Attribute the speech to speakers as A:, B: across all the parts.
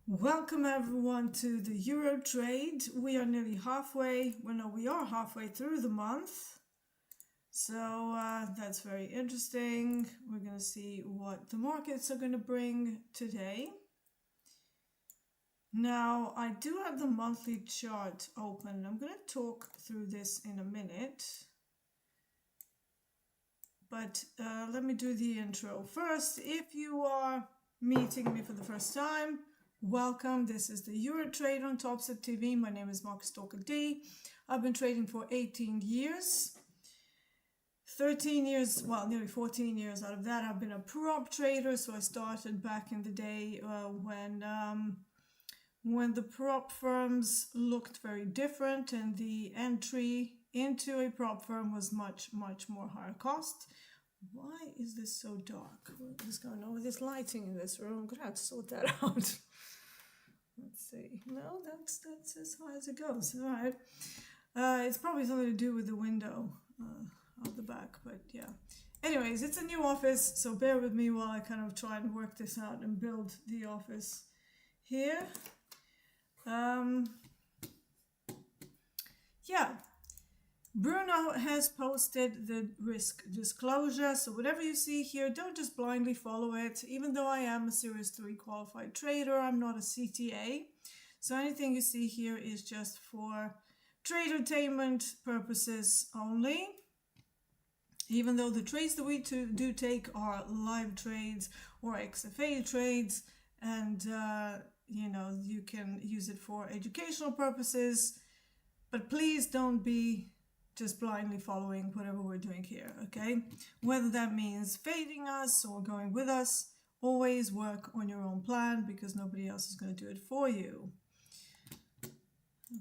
A: Welcome everyone to the Euro trade. We are nearly halfway. Well, no, we are halfway through the month. So that's very interesting. We're going to see what the markets are going to bring today. Now, I do have the monthly chart open. I'm going to talk through this in a minute. But let me do the intro first. If you are meeting me for the first time, welcome. This is the Euro trade on TopstepTV. My name is Marcus Stalker D. I've been trading for 18 years. 13 years, well, nearly 14 years out of that, I've been a prop trader. So I started back in the day when the prop firms looked very different and the entry into a prop firm was much more higher cost. Why is this so dark? What is going on with this lighting in this room? I'm gonna have to sort that out. Let's see. No, that's as high as it goes. All right. It's probably something to do with the window out the back, but yeah. Anyways, it's a new office, so bear with me while I kind of try and work this out and build the office here. Yeah. Bruno has posted the risk disclosure, so whatever you see here, don't just blindly follow it. Even though I am a Series 3 qualified trader, I'm not a CTA. So anything you see here is just for tradertainment purposes only. Even though the trades that we do take are live trades or XFA trades, and you can use it for educational purposes, but please don't be just blindly following whatever we're doing here, okay? Whether that means fading us or going with us, always work on your own plan because nobody else is going to do it for you.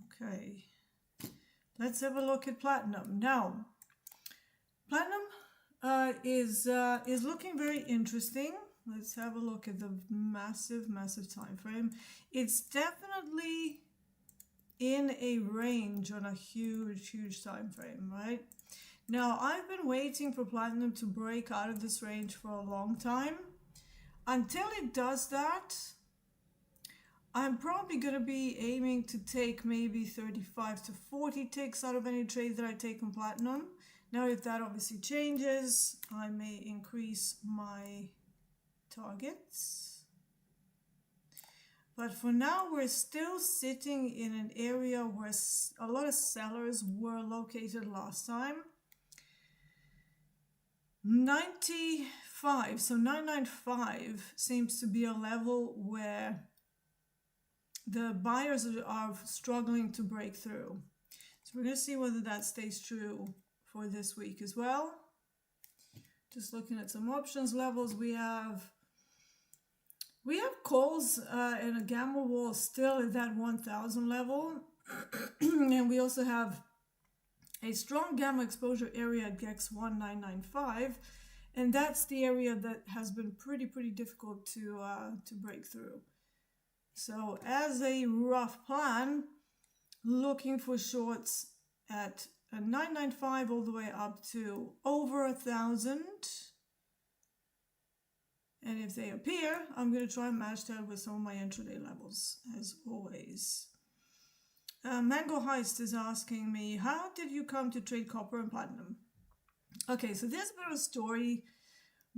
A: Okay, let's have a look at platinum. Now, platinum is looking very interesting. Let's have a look at the massive time frame. It's definitely in a range on a huge time frame, right? Now, I've been waiting for platinum to break out of this range for a long time. Until it does that, I'm probably going to be aiming to take maybe 35 to 40 ticks out of any trade that I take on platinum. Now, if that obviously changes, I may increase my targets. But for now, we're still sitting in an area where a lot of sellers were located last time. 95, so 995 seems to be a level where the buyers are struggling to break through. So we're going to see whether that stays true for this week as well. Just looking at some options levels, we have calls and a gamma wall still at that 1000 level. And we also have a strong gamma exposure area at GEX 1995. And that's the area that has been pretty difficult to break through. So as a rough plan, looking for shorts at a 995 all the way up to over 1000. And if they appear, I'm going to try and match that with some of my intraday levels, as always. Mango Heist is asking me, how did you come to trade copper and platinum? Okay, so there's a bit of a story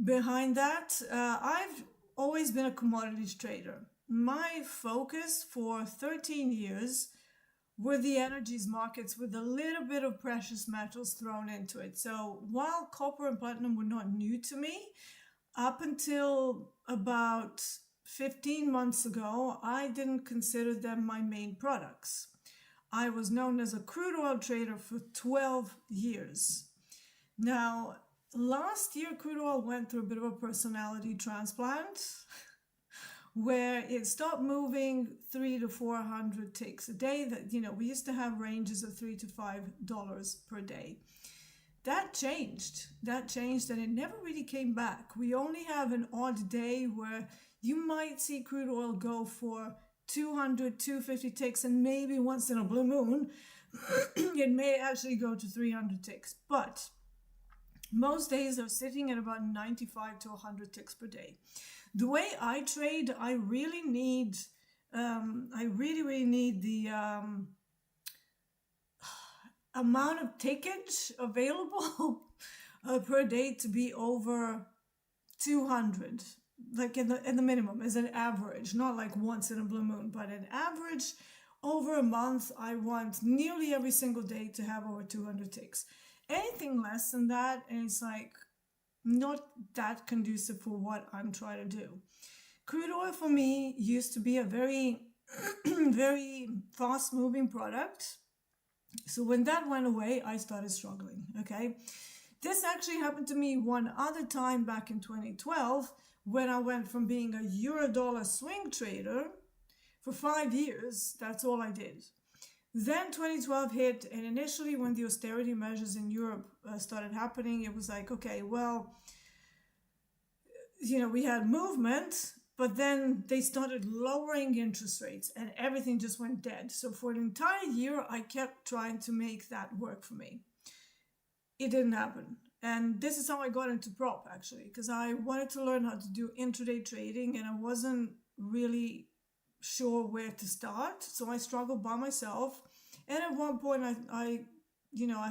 A: behind that. I've always been a commodities trader. My focus for 13 years were the energies markets with a little bit of precious metals thrown into it. So while copper and platinum were not new to me, up until about 15 months ago, I didn't consider them my main products. I was known as a crude oil trader for 12 years. Now, last year, crude oil went through a bit of a personality transplant where it stopped moving 300 to 400 ticks a day. That, we used to have ranges of $3 to $5 per day. That changed, and it never really came back. We only have an odd day where you might see crude oil go for 200, 250 ticks, and maybe once in a blue moon, it may actually go to 300 ticks. But most days are sitting at about 95 to 100 ticks per day. The way I trade, I really need I really need the amount of tickets available per day to be over 200, like in the minimum as an average, not like once in a blue moon, but an average over a month. I want nearly every single day to have over 200 ticks. Anything less than that, and it's like not that conducive for what I'm trying to do. Crude oil for me used to be a very very fast moving product. So when that went away, I started struggling. Okay. This actually happened to me one other time back in 2012 when I went from being a euro dollar swing trader for 5 years. That's all I did. Then 2012 hit, and initially when the austerity measures in Europe started happening, it was like, okay, well, we had movement, but then they started lowering interest rates and everything just went dead. So for an entire year, I kept trying to make that work for me. It didn't happen. And this is how I got into prop, actually, because I wanted to learn how to do intraday trading and I wasn't really sure where to start. So I struggled by myself. And at one point, I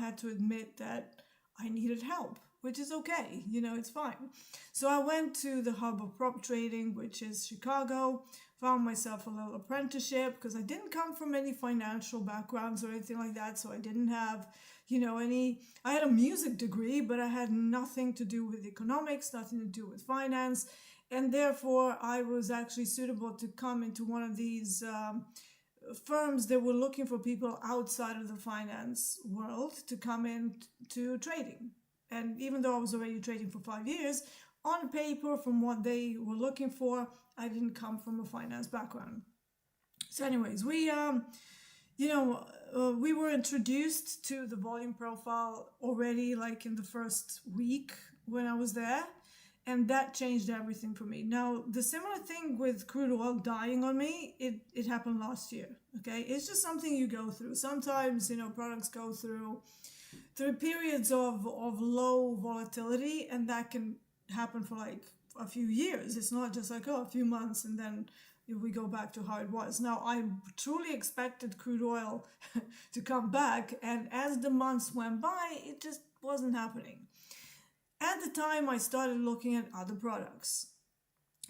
A: had to admit that I needed help, which is okay. It's fine. So I went to the hub of prop trading, which is Chicago, found myself a little apprenticeship because I didn't come from any financial backgrounds or anything like that. So I didn't have, I had a music degree, but I had nothing to do with economics, nothing to do with finance. And therefore, I was actually suitable to come into one of these firms that were looking for people outside of the finance world to come into trading. And even though I was already trading for 5 years, on paper, from what they were looking for, I didn't come from a finance background. So anyways, we were introduced to the volume profile already like in the first week when I was there. And that changed everything for me. Now, the similar thing with crude oil dying on me, it happened last year, okay? It's just something you go through. Sometimes, products go through periods of low volatility, and that can happen for like a few years. It's not just like, a few months and then we go back to how it was. Now, I truly expected crude oil to come back, and as the months went by, it just wasn't happening. At the time, I started looking at other products.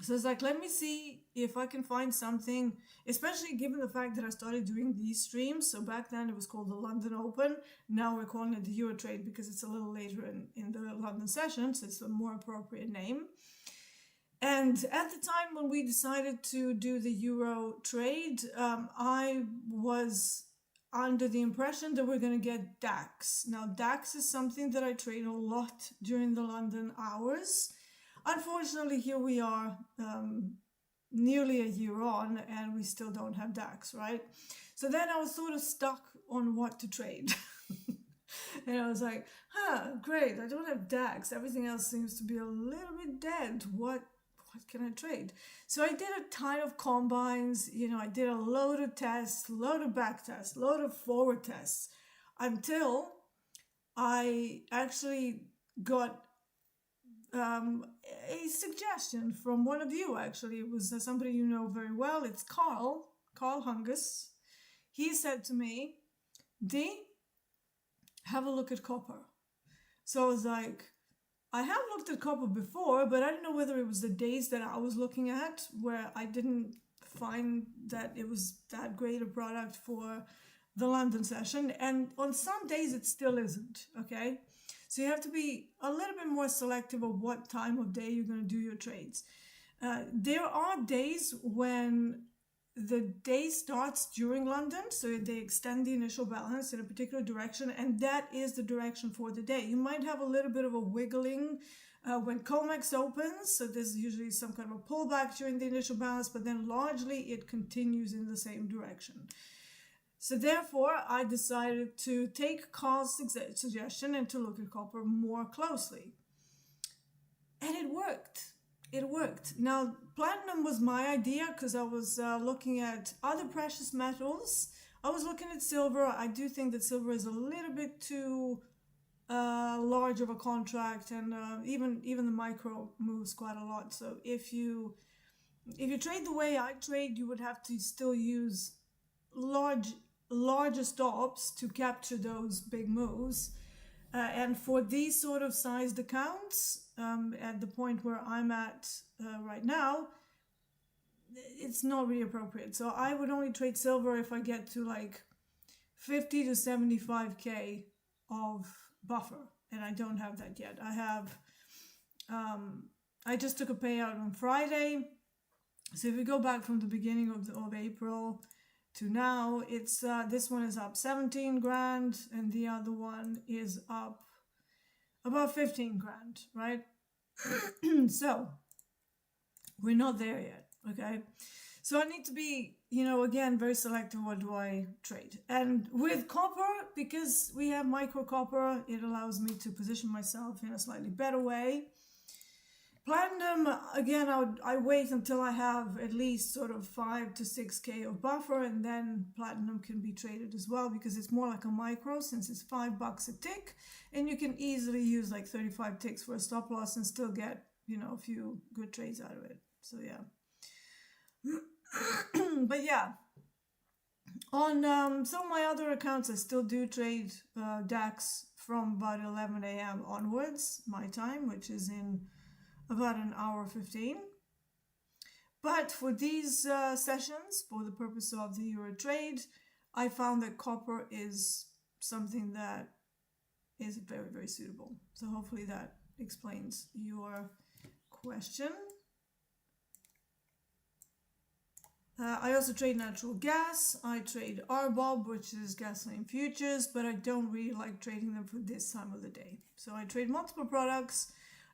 A: So it's like, let me see if I can find something, especially given the fact that I started doing these streams. So back then it was called the London Open. Now we're calling it the Euro Trade because it's a little later in the London session. So it's a more appropriate name. And at the time when we decided to do the Euro Trade, I was under the impression that we're going to get DAX. Now, DAX is something that I trade a lot during the London hours. Unfortunately, here we are nearly a year on and we still don't have DAX, right? So then I was sort of stuck on what to trade. And I was like, great, I don't have DAX. Everything else seems to be a little bit dead. What can I trade? So I did a ton of combines. I did a load of tests, load of back tests, load of forward tests, until I actually got a suggestion from one of you. Actually, it was somebody you know very well. It's Carl Hungus. He said to me, Dee, have a look at copper. So I was like, I have looked at copper before, but I don't know whether it was the days that I was looking at where I didn't find that it was that great a product for the London session. And on some days it still isn't, okay? So you have to be a little bit more selective of what time of day you're going to do your trades. There are days when the day starts during London, so they extend the initial balance in a particular direction, and that is the direction for the day. You might have a little bit of a wiggling when COMEX opens, so there's usually some kind of a pullback during the initial balance, but then largely it continues in the same direction. So therefore, I decided to take Carl's suggestion and to look at copper more closely. And it worked. It worked. Now, platinum was my idea because I was looking at other precious metals. I was looking at silver. I do think that silver is a little bit too large of a contract, and even the micro moves quite a lot. So if you if you trade the way I trade, you would have to still use larger stops to capture those big moves. And for these sort of sized accounts, at the point where I'm at right now, it's not really appropriate. So I would only trade silver if I get to like 50 to 75k of buffer, and I don't have that yet. I just took a payout on Friday. So if we go back from the beginning of April to now, it's this one is up 17 grand and the other one is up about 15 grand, right? So we're not there yet, okay? So I need to be, again, very selective. What do I trade? And with copper, because we have micro copper, it allows me to position myself in a slightly better way. Platinum, again, I wait until I have at least sort of 5 to 6k of buffer, and then platinum can be traded as well, because it's more like a micro, since it's $5 a tick, and you can easily use like 35 ticks for a stop loss and still get, a few good trades out of it. So yeah. But yeah, on some of my other accounts, I still do trade DAX from about 11 a.m. onwards, my time, which is in about an hour 15. But for these sessions, for the purpose of the Euro trade, I found that copper is something that is very, very suitable. So hopefully that explains your question. I also trade natural gas. I trade RBOB, which is gasoline futures, but I don't really like trading them for this time of the day. So I trade multiple products.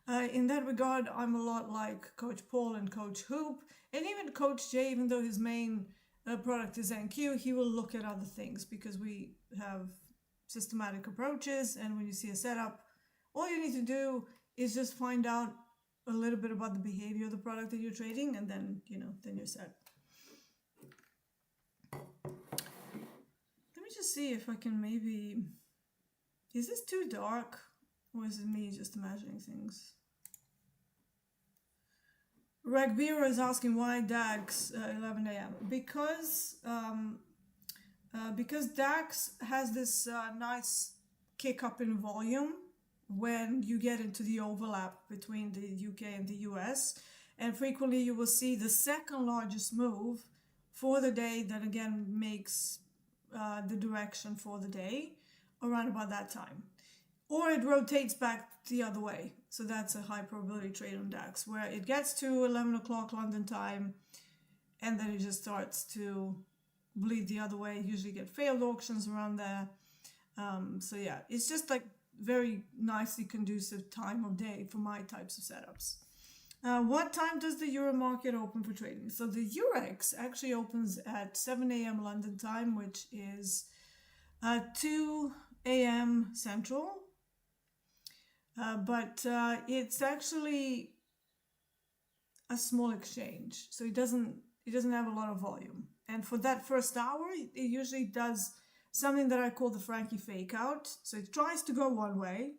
A: In that regard, I'm a lot like Coach Paul and Coach Hoop, and even Coach J, even though his main product is NQ, he will look at other things, because we have systematic approaches, and when you see a setup, all you need to do is just find out a little bit about the behavior of the product that you're trading, and then, then you're set. Let me just see if I can maybe... Is this too dark? Or is it me just imagining things? Ragbira is asking why DAX 11 a.m. Because DAX has this nice kick up in volume when you get into the overlap between the UK and the US. And frequently you will see the second largest move for the day that again makes the direction for the day around about that time. Or it rotates back the other way. So that's a high probability trade on DAX, where it gets to 11 o'clock London time, and then it just starts to bleed the other way. Usually get failed auctions around there. So yeah, it's just like very nicely conducive time of day for my types of setups. What time does the Euro market open for trading? So the Eurex actually opens at 7 a.m. London time, which is 2 a.m. Central. But it's actually a small exchange, so it doesn't have a lot of volume. And for that first hour, it usually does something that I call the Frankie fake out. So it tries to go one way,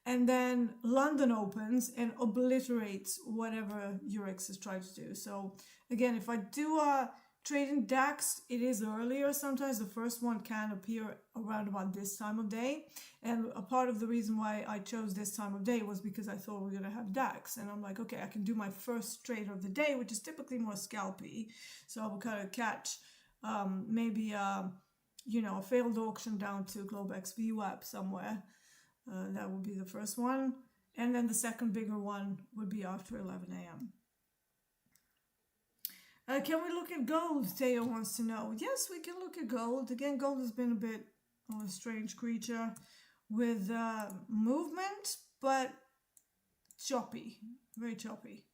A: and then London opens and obliterates whatever Eurex is trying to do. So again, if I do a trade in DAX, it is earlier. Sometimes the first one can appear around about this time of day. And a part of the reason why I chose this time of day was because I thought we were going to have DAX. And I'm like, okay, I can do my first trade of the day, which is typically more scalpy. So I will kind of catch maybe a failed auction down to Globex VWAP somewhere. That would be the first one. And then the second bigger one would be after 11 a.m. Can we look at gold? Teo wants to know. Yes, we can look at gold. Again, gold has been a bit of a strange creature with movement, but choppy, very choppy.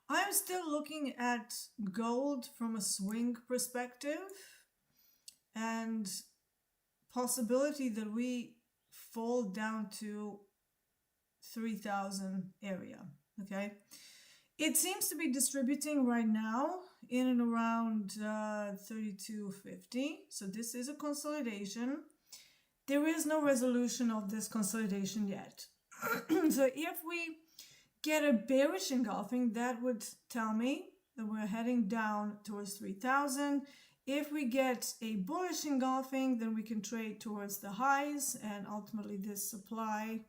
A: I am still looking at gold from a swing perspective, and possibility that we fall down to 3,000 area, okay? It seems to be distributing right now in and around 32.50. So this is a consolidation. There is no resolution of this consolidation yet. So if we get a bearish engulfing, that would tell me that we're heading down towards 3,000. If we get a bullish engulfing, then we can trade towards the highs and ultimately this supply.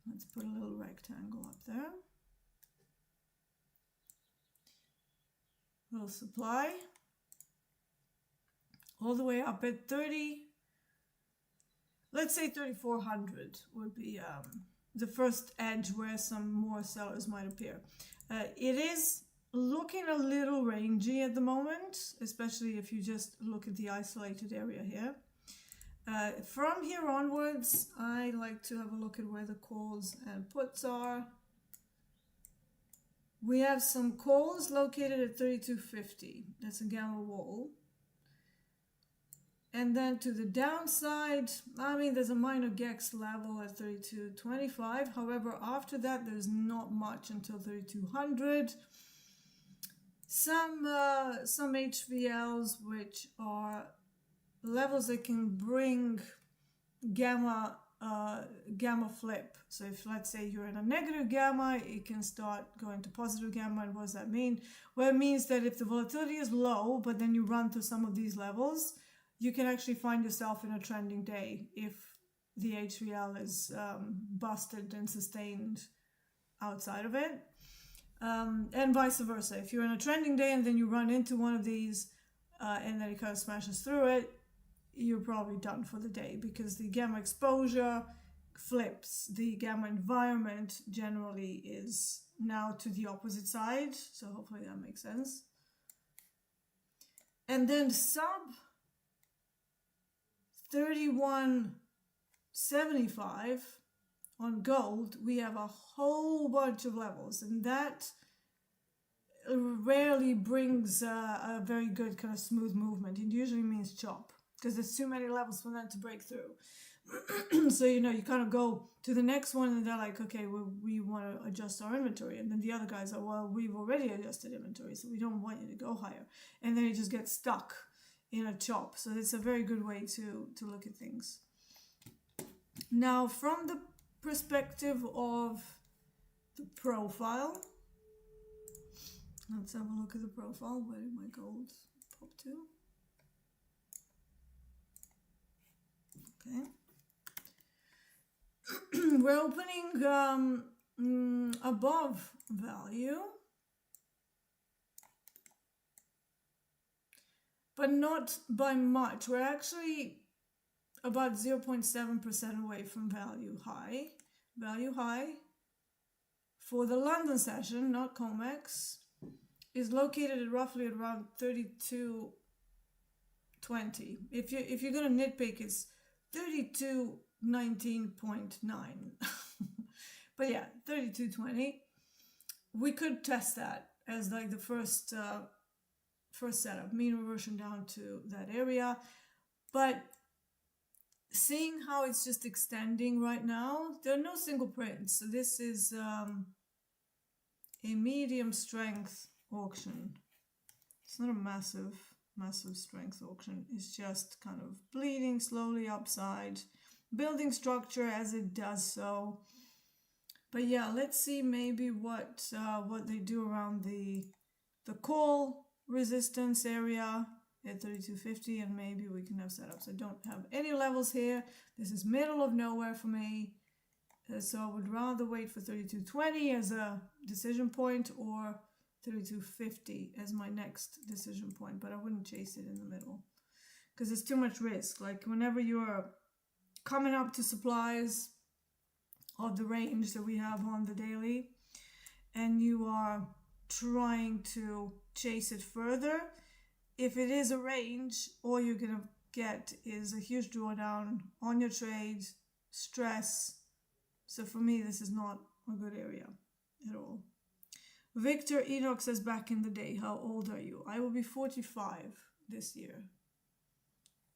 A: Let's put a little rectangle up there. Little supply. All the way up at 30. Let's say 3,400 would be the first edge where some more sellers might appear. It is looking a little rangy at the moment, especially if you just look at the isolated area here. From here onwards, I like to have a look at where the calls and puts are. We have some calls located at 3250. That's a gamma wall. And then to the downside, I mean, there's a minor GEX level at 3225. However, after that, there's not much until 3200. Some HVLs, which are levels that can bring gamma flip. So if, let's say, you're in a negative gamma, it can start going to positive gamma. And what does that mean? Well, it means that if the volatility is low, but then you run through some of these levels, you can actually find yourself in a trending day if the HVL is busted and sustained outside of it. And vice versa. If you're in a trending day and then you run into one of these and then it kind of smashes through it, you're probably done for the day because the gamma exposure flips. The gamma environment generally is now to the opposite side. So hopefully that makes sense. And then sub 3175 on gold, we have a whole bunch of levels, and that rarely brings a very good kind of smooth movement. It usually means chop because there's too many levels for them to break through. So, you know, you kind of go to the next one and they're like, okay, well, we want to adjust our inventory. And then the other guys are, well, we've already adjusted inventory, so we don't want you to go higher. And then you just get stuck in a chop. So it's a very good way to look at things. Now, from the perspective of the profile, let's have a look at the profile. Where did my gold pop to? Okay. We're opening above value, but not by much. We're actually about 0.7% away from value high. Value high for the London session, not COMEX, is located at roughly around 3220. If you're gonna nitpick, it's 3219.9. But yeah, 3220. We could test that as like the first setup, mean reversion down to that area. But seeing how it's just extending right now, there are no single prints. So this is a medium strength auction. It's not a massive strength auction. It's just kind of bleeding slowly upside, building structure as it does so. But yeah, let's see maybe what they do around the call resistance area at 3250, and maybe we can have setups. I don't have any levels here. This is middle of nowhere for me. So I would rather wait for 3220 as a decision point or 3250 as my next decision point, but I wouldn't chase it in the middle because it's too much risk. Like whenever you're coming up to supplies of the range that we have on the daily and you are trying to chase it further, if it is a range, all you're going to get is a huge drawdown on your trade, stress. So for me, this is not a good area at all. Victor Enoch says, back in the day, how old are you? I will be 45 this year.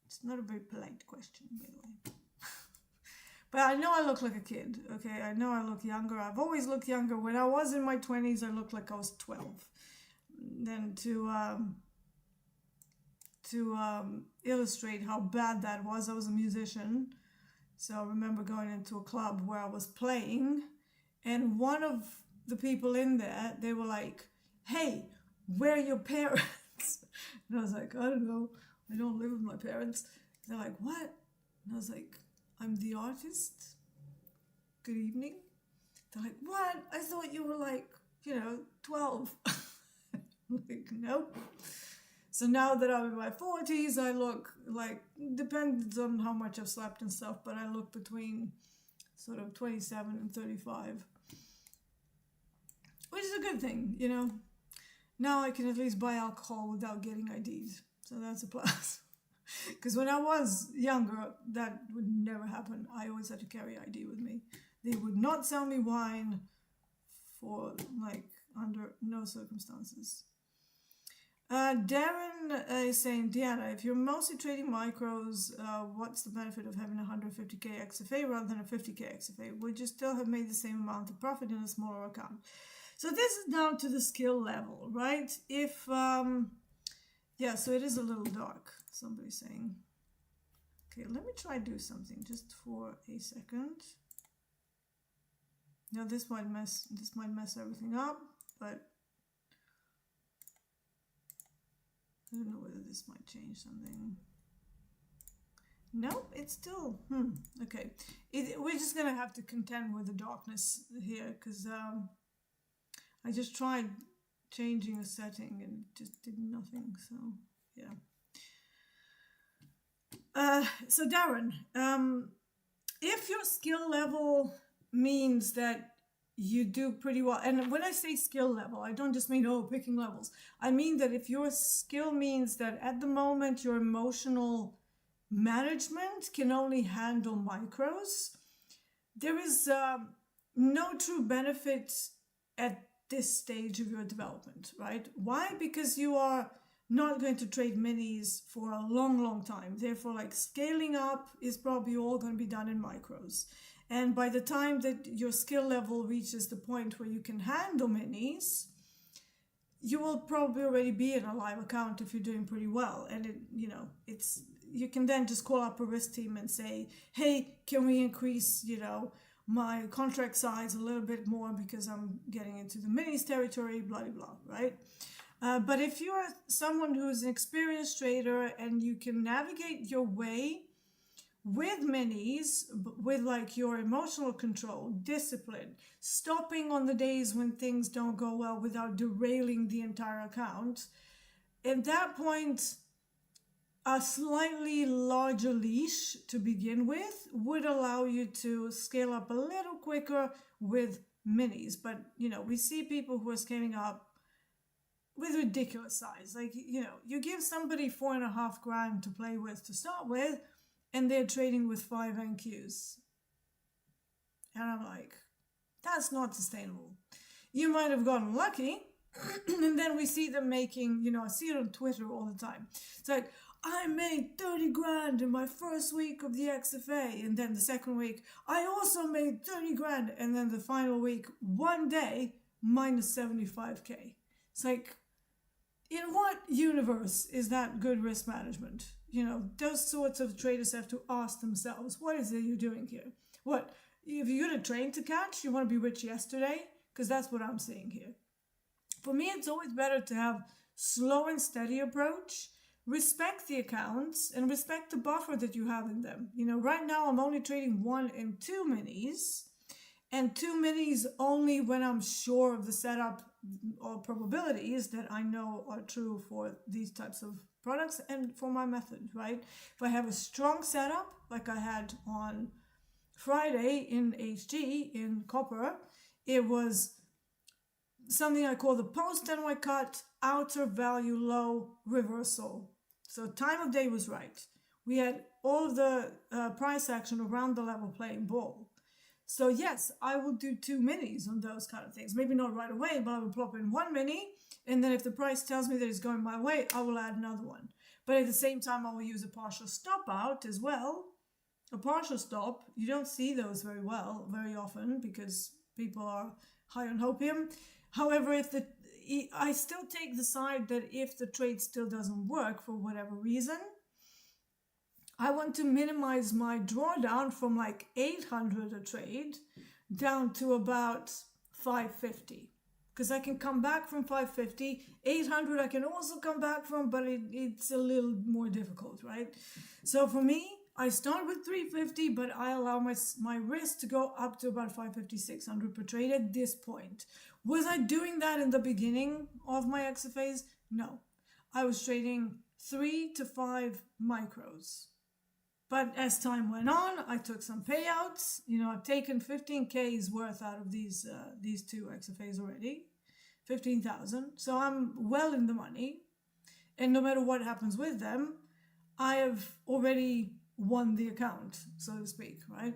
A: It's not a very polite question, by the way. But I know I look like a kid, okay? I know I look younger. I've always looked younger. When I was in my 20s, I looked like I was 12. Then to illustrate how bad that was, I was a musician. So I remember going into a club where I was playing And one of the people in there, they were like, hey, where are your parents? And I was like, I don't know. I don't live with my parents. They're like, what? And I was like, I'm the artist. Good evening. They're like, what? I thought you were like, 12. Like, nope. So now that I'm in my 40s, I look like, depends on how much I've slept and stuff, but I look between sort of 27 and 35. Which is a good thing, Now I can at least buy alcohol without getting ID'd. So that's a plus. Because when I was younger, that would never happen. I always had to carry ID with me. They would not sell me wine for, under no circumstances. Darren is saying, Deeyana, if you're mostly trading micros, what's the benefit of having 150k XFA rather than a 50k XFA? Would you still have made the same amount of profit in a smaller account? So this is down to the skill level, right? If, yeah, so it is a little dark, somebody's saying. Okay, let me try do something just for a second. Now this might mess everything up, but I don't know whether this might change something. Nope, it's still, okay. We're just gonna have to contend with the darkness here, because I just tried changing a setting and it just did nothing, so yeah. So Darren, if your skill level means that you do pretty well, and when I say skill level, I don't just mean, picking levels. I mean that if your skill means that at the moment your emotional management can only handle micros, there is no true benefit at this stage of your development, right? Why? Because you are not going to trade minis for a long time. Therefore, scaling up is probably all going to be done in micros. And by the time that your skill level reaches the point where you can handle minis, you will probably already be in a live account if you're doing pretty well. And you can then just call up a risk team and say, hey, can we increase, my contract size a little bit more because I'm getting into the minis territory, blah, blah, blah, right? But if you're someone who's an experienced trader and you can navigate your way with minis, with your emotional control, discipline, stopping on the days when things don't go well without derailing the entire account, at that point, a slightly larger leash to begin with would allow you to scale up a little quicker with minis. But, we see people who are scaling up with ridiculous size. You give somebody $4.5 to play with to start with, and they're trading with 5 NQs. And I'm like, that's not sustainable. You might have gotten lucky, and then we see them making, I see it on Twitter all the time. It's like, I made 30 grand in my first week of the XFA, and then the second week, I also made 30 grand, and then the final week, one day, minus 75K. It's like, in what universe is that good risk management? Those sorts of traders have to ask themselves, what is it you're doing here? What, if you're going to train to catch, you want to be rich yesterday? Because that's what I'm seeing here. For me, it's always better to have slow and steady approach, respect the accounts, and respect the buffer that you have in them. Right now I'm only trading 1 and 2 minis, and 2 minis only when I'm sure of the setup or probabilities that I know are true for these types of products and for my method, right? If I have a strong setup, like I had on Friday in HG, in copper, it was something I call the post-NY cut, outer value low reversal. So time of day was right. We had all of the price action around the level playing ball. So yes, I will do 2 minis on those kind of things. Maybe not right away, but I will plop in 1 mini. And then if the price tells me that it's going my way, I will add another one. But at the same time, I will use a partial stop out as well. A partial stop, you don't see those very often because people are high on hopium. However, I still take the side that if the trade still doesn't work for whatever reason, I want to minimize my drawdown from 800 a trade down to about 550. Because I can come back from 550, 800 I can also come back from, but it's a little more difficult, right? So for me, I start with 350, but I allow my risk to go up to about 550, 600 per trade at this point. Was I doing that in the beginning of my XFAs? No. I was trading 3 to 5 micros. But as time went on, I took some payouts. I've taken 15K's worth out of these two XFAs already, 15,000. So I'm well in the money. And no matter what happens with them, I have already won the account, so to speak, right?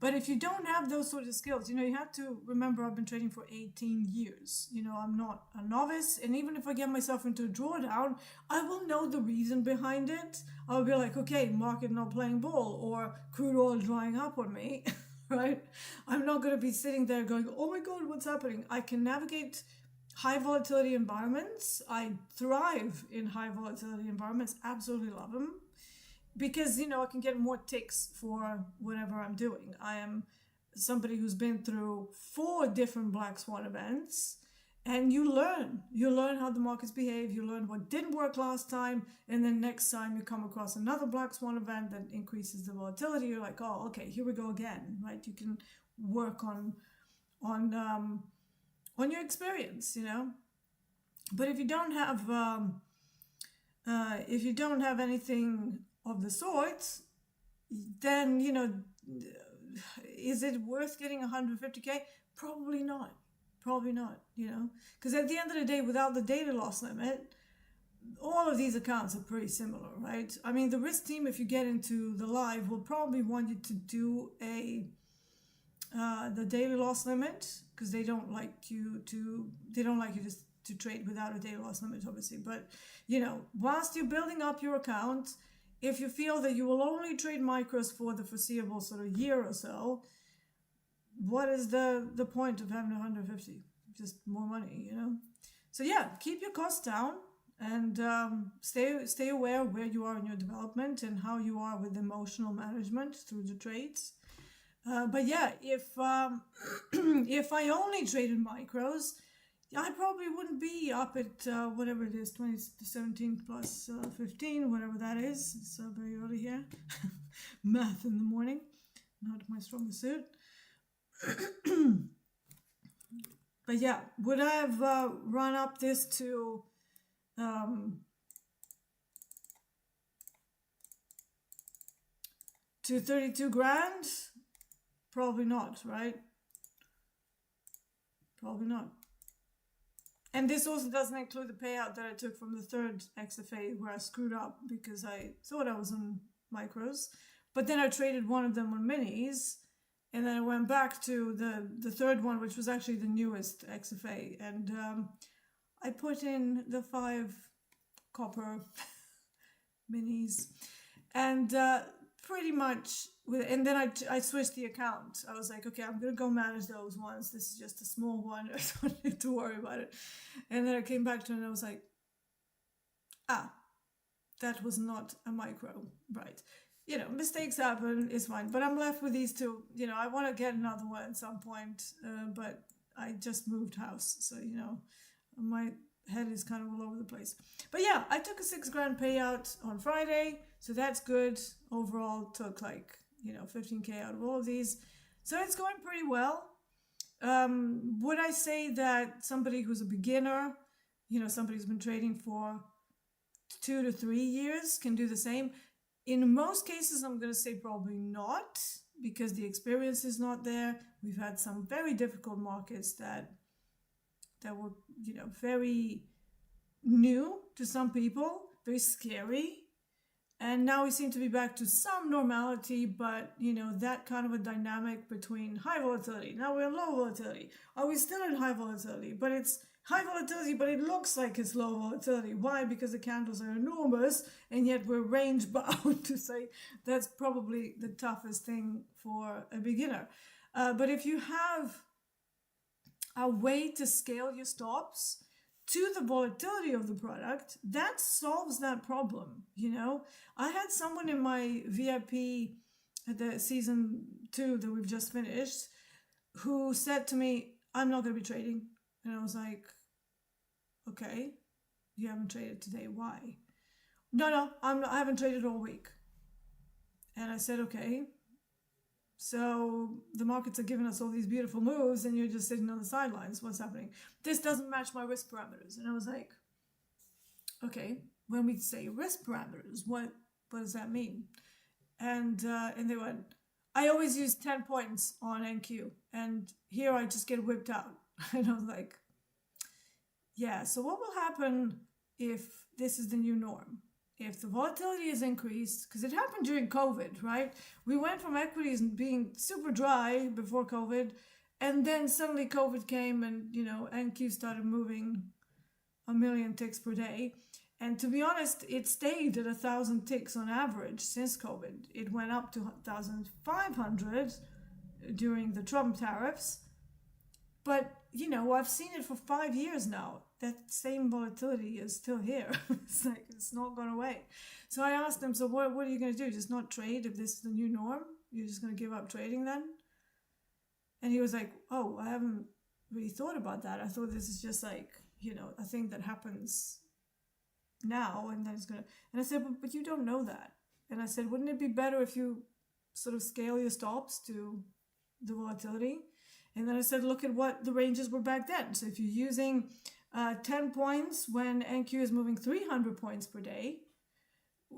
A: But if you don't have those sort of skills, you have to remember I've been trading for 18 years. I'm not a novice. And even if I get myself into a drawdown, I will know the reason behind it. I'll be like, okay, market not playing ball, or crude oil drying up on me, right? I'm not going to be sitting there going, oh my God, what's happening? I can navigate high volatility environments. I thrive in high volatility environments, absolutely love them. Because, I can get more ticks for whatever I'm doing. I am somebody who's been through 4 different black swan events, and you learn. You learn how the markets behave. You learn what didn't work last time, and then next time you come across another black swan event that increases the volatility. You're like, oh, okay, here we go again, right? You can work on your experience, But if you don't have anything of the sort, then is it worth getting 150K? Probably not, because at the end of the day, without the data loss limit, all of these accounts are pretty similar, right? I mean, the risk team, if you get into the live, will probably want you to do the daily loss limit, because they don't like you to trade without a daily loss limit, obviously. But whilst you're building up your account, if you feel that you will only trade micros for the foreseeable sort of year or so, what is the point of having 150? Just more money, So yeah, keep your costs down, and stay aware of where you are in your development and how you are with emotional management through the trades. But yeah, if if I only traded micros, I probably wouldn't be up at whatever it is, 17 plus 15, whatever that is. It's very early here. Math in the morning, not my strongest suit. But yeah, would I have run up this to 32 grand? Probably not, right? Probably not. And this also doesn't include the payout that I took from the third XFA, where I screwed up because I thought I was on micros, but then I traded one of them on minis, and then I went back to the third one, which was actually the newest XFA, and I put in the 5 copper minis, and pretty much and then I switched the account. I was like, okay, I'm gonna go manage those ones. This is just a small one. I don't need to worry about it. And then I came back to it and I was like, that was not a micro, right? Mistakes happen, it's fine. But I'm left with these two. I want to get another one at some point, but I just moved house, so my head is kind of all over the place. But yeah, I took a 6 grand payout on Friday, so that's good. Overall, took like 15K out of all of these, so it's going pretty well. Would I say that somebody who's a beginner, somebody who's been trading for 2 to 3 years can do the same? In most cases, I'm going to say probably not, because the experience is not there. We've had some very difficult markets that were very new to some people, very scary. And now we seem to be back to some normality, but that kind of a dynamic between high volatility. Now we're low volatility. Are we still in high volatility? But it's high volatility, but it looks like it's low volatility. Why? Because the candles are enormous, and yet we're range bound to say that's probably the toughest thing for a beginner. But if you have a way to scale your stops to the volatility of the product, that solves that problem. I had someone in my VIP at the season 2 that we've just finished who said to me, I'm not going to be trading. And I was like, okay, you haven't traded today. Why? No, I haven't traded all week. And I said, okay, so the markets are giving us all these beautiful moves and you're just sitting on the sidelines. What's happening? This doesn't match my risk parameters. And I was like, okay, when we say risk parameters, what does that mean? And they went, I always use 10 points on NQ, and here I just get whipped out. And I was like, yeah, so what will happen if this is the new norm? If the volatility is increased, because it happened during COVID, right? We went from equities being super dry before COVID, and then suddenly COVID came and, NQ started moving a million ticks per day. And to be honest, it stayed at 1,000 ticks on average since COVID. It went up to 1,500 during the Trump tariffs. But, I've seen it for 5 years now. That same volatility is still here. It's like, it's not gone away. So I asked him, so what are you going to do? Just not trade if this is the new norm? You're just going to give up trading then? And he was like, oh, I haven't really thought about that. I thought this is just like, a thing that happens now and then it's gonna. And I said, but you don't know that. And I said, wouldn't it be better if you sort of scale your stops to the volatility? And then I said, look at what the ranges were back then. So if you're using 10 points when NQ is moving 300 points per day,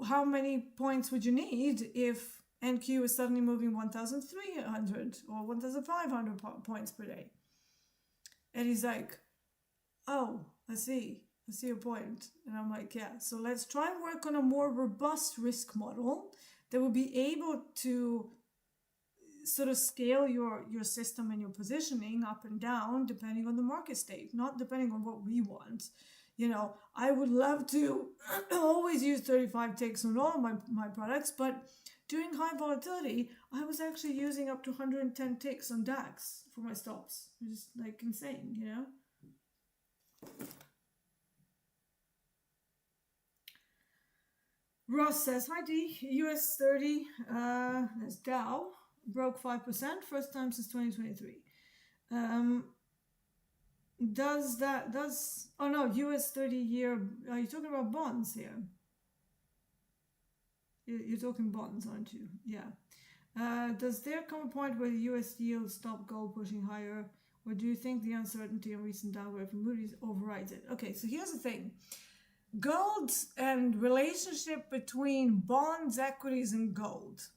A: how many points would you need if NQ is suddenly moving 1,300 or 1,500 points per day? And he's like, oh, I see your point. And I'm like, yeah, so let's try and work on a more robust risk model that will be able to sort of scale your system and your positioning up and down depending on the market state, not depending on what we want. I would love to always use 35 ticks on all my products, but during high volatility, I was actually using up to 110 ticks on DAX for my stops. It's just like insane, Ross says, hi D, US 30, that's Dow, broke 5%, first time since 2023. Oh no, US 30 year, are you talking about bonds here? You're talking bonds, aren't you? Yeah. Does there come a point where the US yields stop gold pushing higher, or do you think the uncertainty and recent downgrade from Moody's overrides it? Okay, so here's the thing. Gold and relationship between bonds, equities, and gold.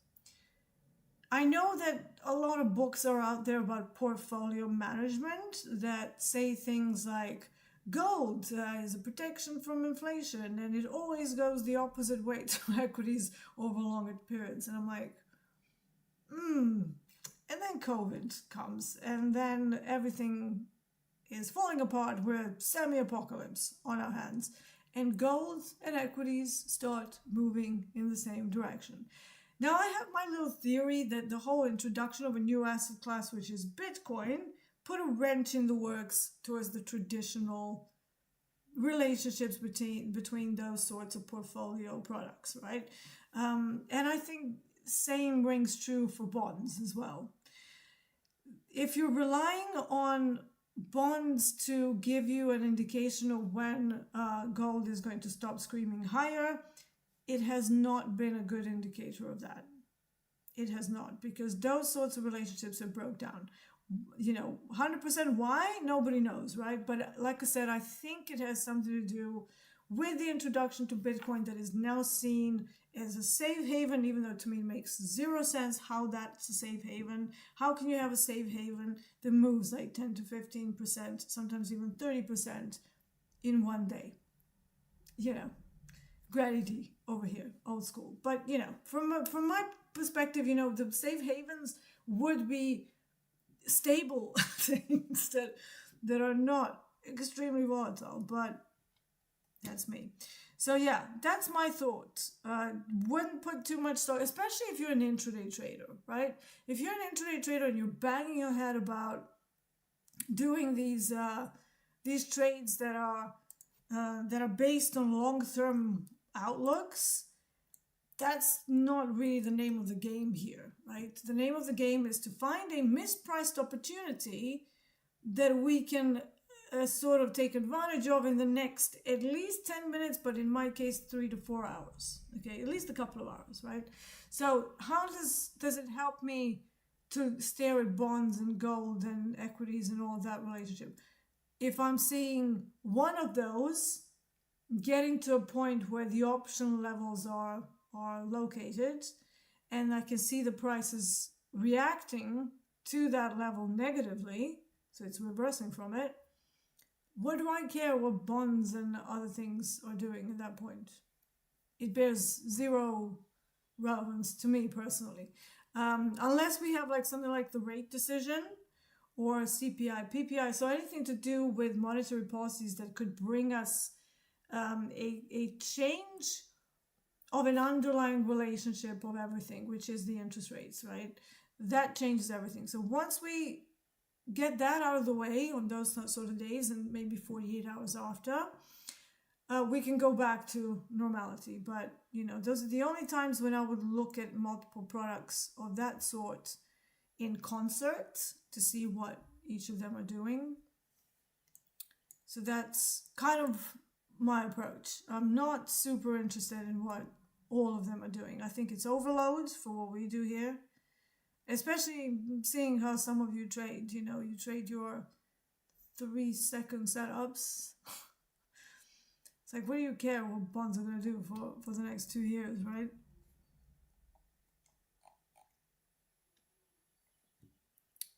A: I know that a lot of books are out there about portfolio management that say things like gold is a protection from inflation and it always goes the opposite way to equities over longer periods. And I'm like, And then COVID comes and then everything is falling apart. We're semi-apocalypse on our hands. And gold and equities start moving in the same direction. Now, I have my little theory that the whole introduction of a new asset class, which is Bitcoin, put a wrench in the works towards the traditional relationships between those sorts of portfolio products, right? And I think same rings true for bonds as well. If you're relying on bonds to give you an indication of when gold is going to stop screaming higher, it has not been a good indicator of that. It has not, because those sorts of relationships have broke down. 100% why, nobody knows, right? But like I said, I think it has something to do with the introduction to Bitcoin that is now seen as a safe haven, even though to me it makes zero sense how that's a safe haven. How can you have a safe haven that moves like 10 to 15%, sometimes even 30% in one day? Gravity over here, old school. But, from my perspective, the safe havens would be stable things that are not extremely volatile, but that's me. So yeah, that's my thought. Wouldn't put too much stock, especially if you're an intraday trader, right? If you're an intraday trader and you're banging your head about doing these trades that are based on long-term outlooks, that's not really the name of the game here, right? The name of the game is to find a mispriced opportunity that we can sort of take advantage of in the next at least 10 minutes, but in my case 3 to 4 hours. Okay, at least a couple of hours, right? So how does it help me to stare at bonds and gold and equities and all that relationship? If I'm seeing one of those getting to a point where the option levels are located, and I can see the prices reacting to that level negatively, so it's reversing from it, what do I care what bonds and other things are doing at that point? It bears zero relevance to me personally. Unless we have like something like the rate decision or CPI, PPI, so anything to do with monetary policies that could bring us a change of an underlying relationship of everything, which is the interest rates, right? That changes everything. So once we get that out of the way on those sort of days and maybe 48 hours after, we can go back to normality. But, you know, those are the only times when I would look at multiple products of that sort in concert to see what each of them are doing. So that's kind of my approach. I'm not super interested in what all of them are doing. I think it's overload for what we do here, especially seeing how some of you trade. You know, you trade your 3-second setups. It's like, what do you care what bonds are going to do for the next 2 years, right?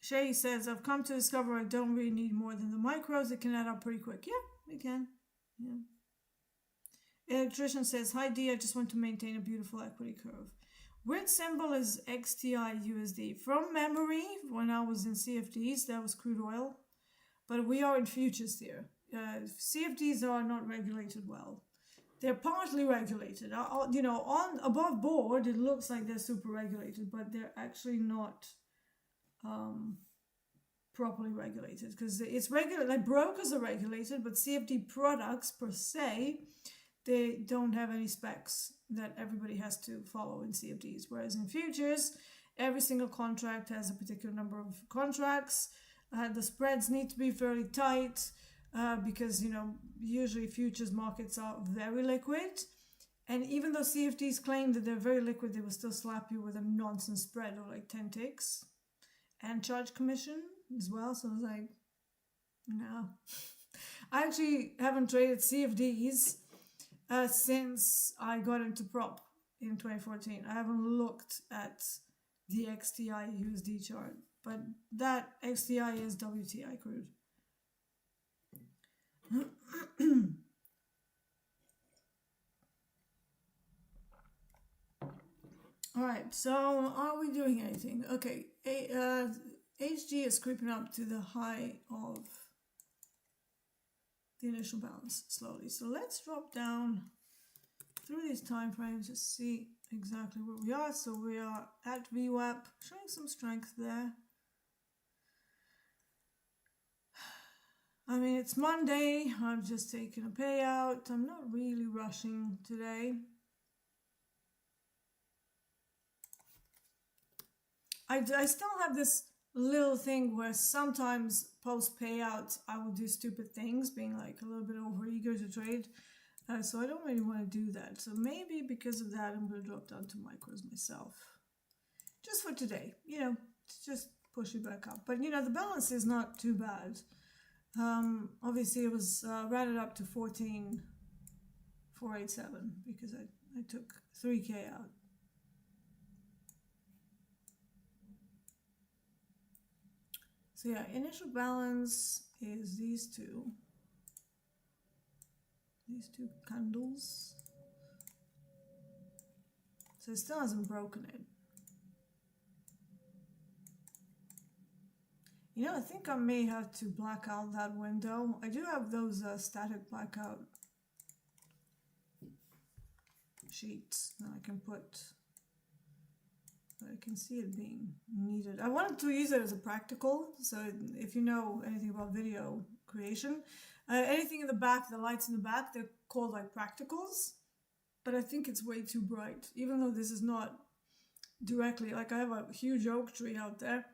A: Shay says, I've come to discover I don't really need more than the micros. It can add up pretty quick. Yeah, it can. Yeah. Electrician says, hi D, I just want to maintain a beautiful equity curve. Weird symbol is XTI USD. From memory, when I was in CFDs, that was crude oil. But we are in futures here. CFDs are not regulated well. They're partly regulated. You know, on above board, it looks like they're super regulated, but they're actually not properly regulated, because it's regular. Like brokers are regulated, but CFD products per se, they don't have any specs that everybody has to follow in CFDs. Whereas in futures, every single contract has a particular number of contracts. The spreads need to be fairly tight because, you know, usually futures markets are very liquid. And even though CFDs claim that they're very liquid, they will still slap you with a nonsense spread of like 10 ticks and charge commission as well. So I was like, no. I actually haven't traded CFDs since I got into prop in 2014. I haven't looked at the XTI USD chart, but that XTI is WTI crude. All right, so are we doing anything? Okay, HG is creeping up to the high of the initial balance slowly. So let's drop down through these time frames to see exactly where we are. So we are at VWAP, showing some strength there. I mean, it's Monday. I'm just taking a payout. I'm not really rushing today. I still have this little thing where sometimes post payout I will do stupid things, being like a little bit over eager to trade. So I don't really want to do that. So maybe because of that, I'm going to drop down to micros myself. Just for today, you know, to just push it back up. But, you know, the balance is not too bad. Obviously, it was rounded up to 14,487 because I took 3K out. So yeah, initial balance is these two candles. So it still hasn't broken it. You know, I think I may have to black out that window. I do have those static blackout sheets that I can put. I can see it being needed. I wanted to use it as a practical. So if you know anything about video creation, anything in the back, the lights in the back, they're called like practicals. but I think it's way too bright, even though this is not directly, like I have a huge oak tree out there.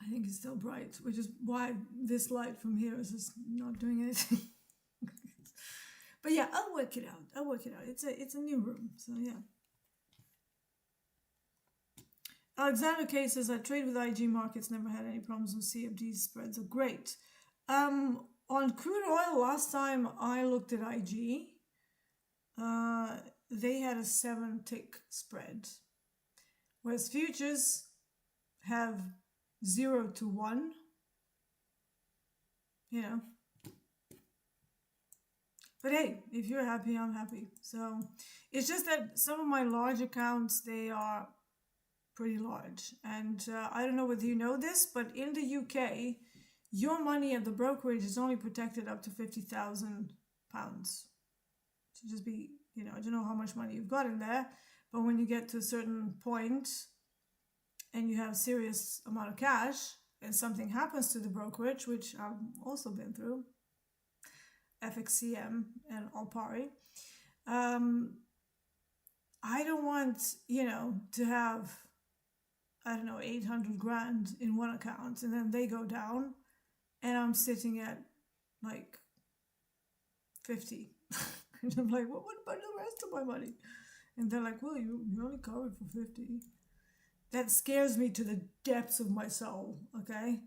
A: I think it's still bright, which is why this light from here is just not doing anything. But yeah, I'll work it out. It's a new room, so yeah. Alexander K says, I trade with IG markets, never had any problems with CFD spreads are great. On crude oil, last time I looked at IG, they had a 7-tick spread, whereas futures have 0 to 1, you know. But hey, if you're happy, I'm happy. So it's just that some of my large accounts, they are pretty large. And I don't know whether you know this, but in the UK, your money at the brokerage is only protected up to £50,000. So just be, you know, I don't know how much money you've got in there, but when you get to a certain point and you have a serious amount of cash and something happens to the brokerage, which I've also been through, FXCM and Alpari, I don't want, you know, to have, I don't know, 800 grand in one account and then they go down and I'm sitting at like 50. And I'm like, what about the rest of my money? And they're like, well, you only covered for 50. That scares me to the depths of my soul, okay?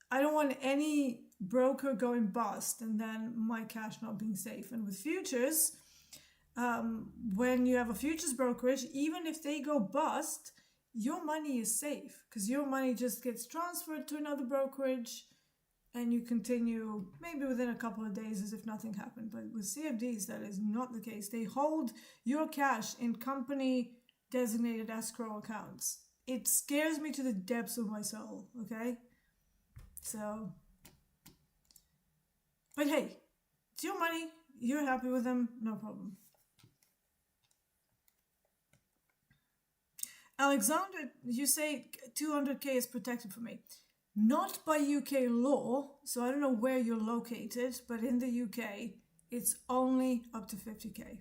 A: I don't want any broker going bust and then my cash not being safe. And with futures, when you have a futures brokerage, even if they go bust, your money is safe because your money just gets transferred to another brokerage and you continue maybe within a couple of days as if nothing happened. But with CFDs, that is not the case. They hold your cash in company designated escrow accounts. It scares me to the depths of my soul, okay? So, but hey, it's your money. You're happy with them, no problem. Alexander, you say 200k is protected for me. Not by UK law, so I don't know where you're located, but in the UK, it's only up to 50k.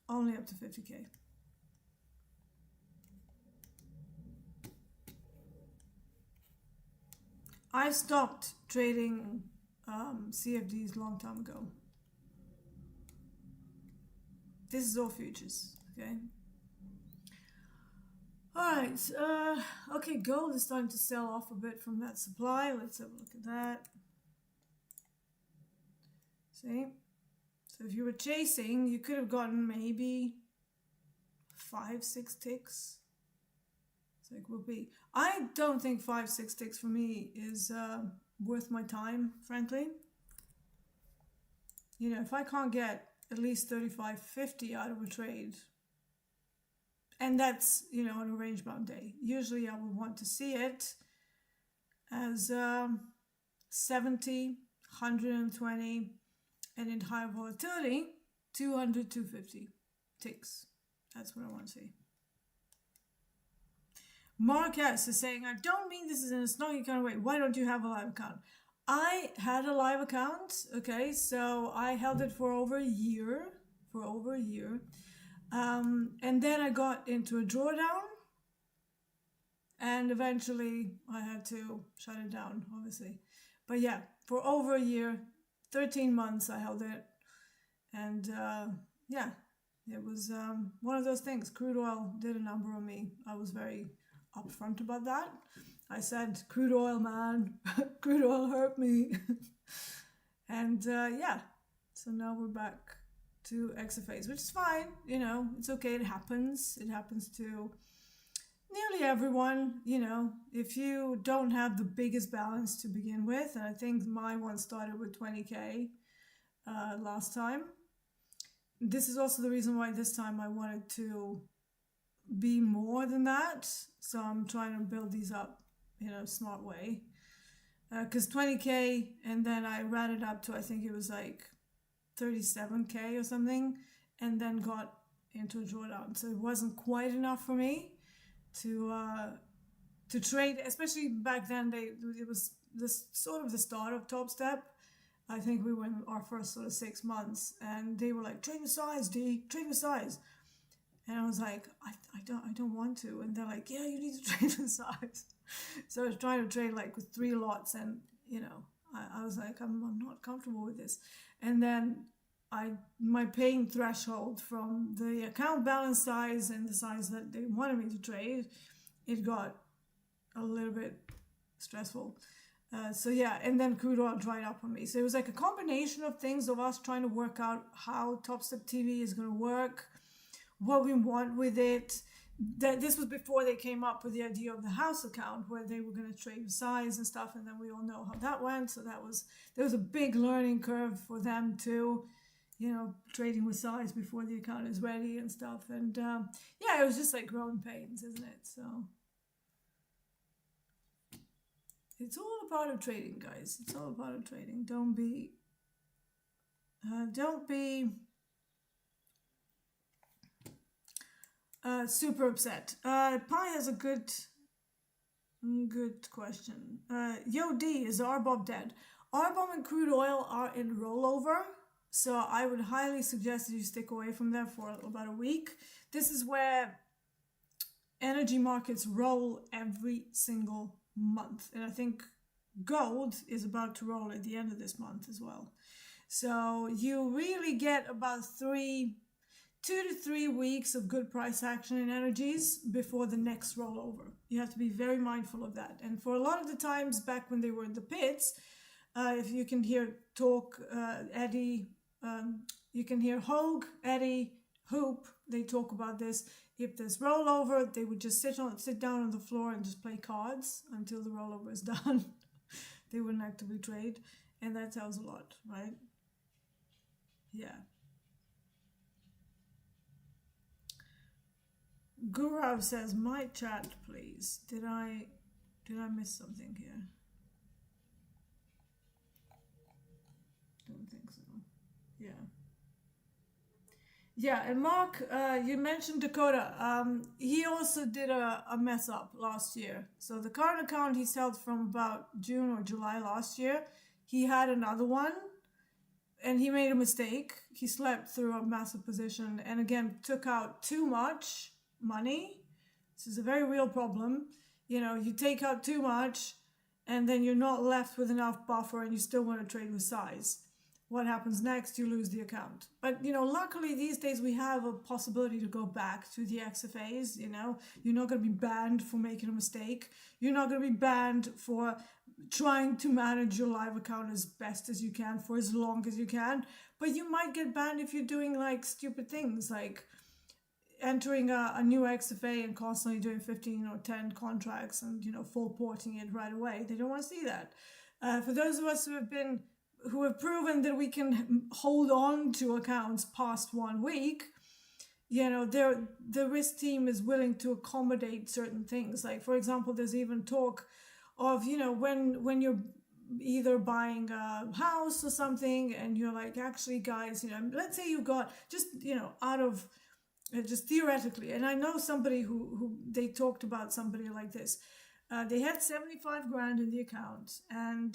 A: Only up to 50k. I stopped trading CFDs a long time ago. This is all futures, okay? Alright, okay, gold is starting to sell off a bit from that supply. Let's have a look at that. See? So if you were chasing, you could have gotten maybe 5-6 ticks. So it will be. I don't think 5-6 ticks for me is worth my time, frankly. You know, if I can't get at least 35-50 out of a trade, and that's, you know, on a range bound day. Usually I would want to see it as 70, 120, and in high volatility, 200, 250 ticks. That's what I want to see. Mark S is saying, I don't mean this is in a snoggy kind of way. Why don't you have a live account? I had a live account, okay, so I held it for over a year. And then I got into a drawdown and eventually I had to shut it down, obviously. But yeah, for over a year, 13 months I held it. And yeah, it was one of those things. Crude oil did a number on me. I was very upfront about that. I said, crude oil, man, crude oil hurt me. And yeah, so now we're back to exit phase, which is fine, you know, it's okay, it happens to nearly everyone, you know, if you don't have the biggest balance to begin with, and I think my one started with 20k last time. This is also the reason why this time I wanted to be more than that, so I'm trying to build these up in a smart way, because 20k, and then I ran it up to, I think it was like 37k or something, and then got into a drawdown. So it wasn't quite enough for me to trade, especially back then. It was this sort of the start of Topstep. I think we were in our first sort of 6 months, and they were like, trade with size, D, trade with size. And I was like, I don't want to. And they're like, yeah, you need to trade with size. So I was trying to trade like with 3 lots, and I was like, I'm not comfortable with this. And then my pain threshold from the account balance size and the size that they wanted me to trade, it got a little bit stressful. So yeah, and then crude oil dried up on me. So it was like a combination of things of us trying to work out how TopstepTV is going to work, what we want with it. That this was before they came up with the idea of the house account, where they were going to trade with size and stuff, and then we all know how that went. So there was a big learning curve for them too, trading with size before the account is ready and stuff. And yeah, it was just like growing pains, isn't it? So it's all a part of trading, guys. It's all a part of trading. Don't be super upset. Pi has a good question. Yo D, is RBOB dead? RBOB and crude oil are in rollover, so I would highly suggest that you stick away from them for about a week. This is where energy markets roll every single month, and I think gold is about to roll at the end of this month as well. So you really get about 2 to 3 weeks of good price action in energies before the next rollover. You have to be very mindful of that. And for a lot of the times back when they were in the pits, if you can hear Eddie, you can hear Hogue, Eddie, Hoop, they talk about this. If there's rollover, they would just sit down on the floor and just play cards until the rollover is done. They wouldn't actively trade. And that tells a lot, right? Yeah. Gurav says, my chat, please. Did I miss something here? Don't think so. Yeah. Yeah, and Mark, you mentioned Dakota. He also did a mess up last year. So the current account he held from about June or July last year, he had another one, and he made a mistake. He slept through a massive position and again took out too much money. This is a very real problem. You take out too much and then you're not left with enough buffer and you still want to trade with size. What happens next? You lose the account. But luckily these days we have a possibility to go back to the XFAs. You're not going to be banned for making a mistake. You're not going to be banned for trying to manage your live account as best as you can for as long as you can. But you might get banned if you're doing like stupid things like entering a new XFA and constantly doing 15 or 10 contracts and full porting it right away. They don't want to see that. For those of us who have proven that we can hold on to accounts past 1 week, the risk team is willing to accommodate certain things. Like, for example, there's even talk of, when you're either buying a house or something and you're like, actually, guys, let's say you got just, out of, just theoretically, and I know somebody who they talked about somebody like this. They had 75 grand in the account, and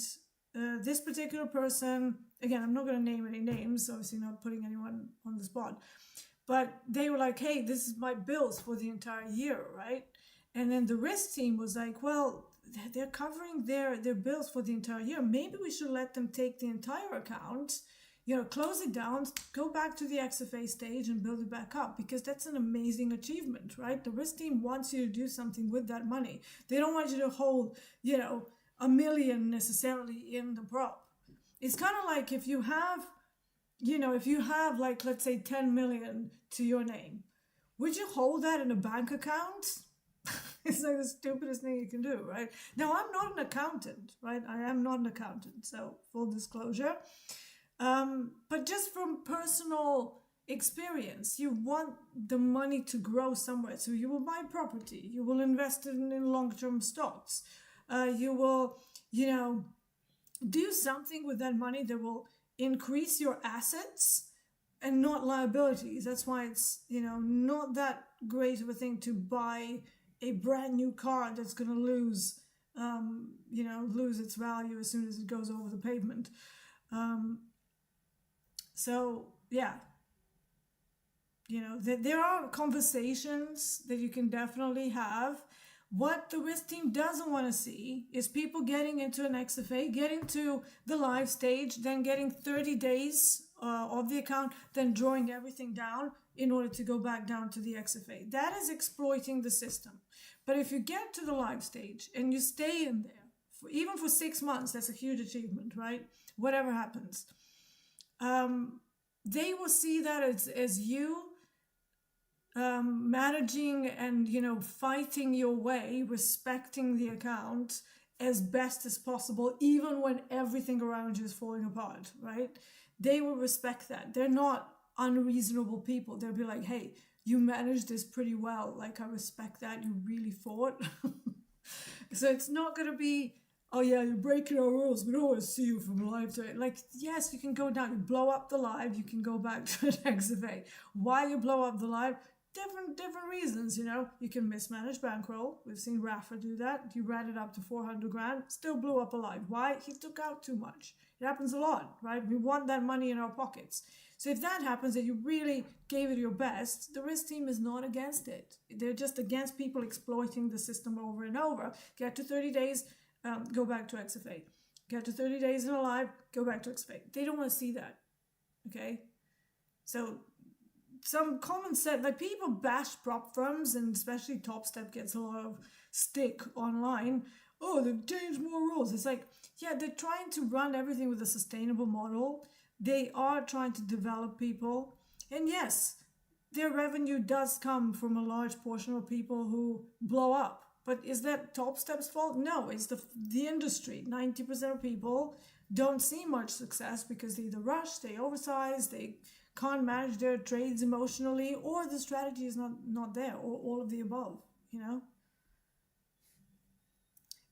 A: this particular person, again, I'm not going to name any names, obviously not putting anyone on the spot, but they were like, hey, this is my bills for the entire year, right? And then the risk team was like, well, they're covering their bills for the entire year. Maybe we should let them take the entire account, close it down, go back to the XFA stage and build it back up, because that's an amazing achievement, right? The risk team wants you to do something with that money. They don't want you to hold, $1 million necessarily in the prop. It's kind of like if you have like, let's say 10 million to your name, would you hold that in a bank account? It's like the stupidest thing you can do, right? Now, I'm not an accountant, right? I am not an accountant, so full disclosure. But just from personal experience, you want the money to grow somewhere. So you will buy property, you will invest in long-term stocks, you will, do something with that money that will increase your assets and not liabilities. That's why it's, not that great of a thing to buy a brand new car that's going to lose its value as soon as it goes over the pavement. Um, so yeah, there are conversations that you can definitely have. What the risk team doesn't want to see is people getting into an XFA, getting to the live stage, then getting 30 days of the account, then drawing everything down in order to go back down to the XFA. That is exploiting the system. But if you get to the live stage and you stay in there, even for 6 months, that's a huge achievement, right? Whatever happens. They will see that as you managing and fighting your way, respecting the account as best as possible, even when everything around you is falling apart, right? They will respect that. They're not unreasonable people. They'll be like, hey, you managed this pretty well, like, I respect that, you really fought. So it's not going to be, oh yeah, you're breaking our rules, we don't want to see you from live to it. Like, yes, you can go down, you blow up the live, you can go back to an XFA. Why you blow up the live? Different reasons, You can mismanage bankroll. We've seen Rafa do that. He ran it up to 400 grand, still blew up a live. Why? He took out too much. It happens a lot, right? We want that money in our pockets. So if that happens, that you really gave it your best, the risk team is not against it. They're just against people exploiting the system over and over. Get to 30 days, go back to XFA. Get to 30 days in a live, go back to XFA. They don't want to see that, okay? So some common sense, like, people bash prop firms, and especially Topstep gets a lot of stick online. Oh, they've changed more rules. It's like, yeah, they're trying to run everything with a sustainable model. They are trying to develop people. And yes, their revenue does come from a large portion of people who blow up. But is that Topstep's fault? No, it's the industry. 90% of people don't see much success because they either rush, they oversize, they can't manage their trades emotionally, or the strategy is not there, or all of the above,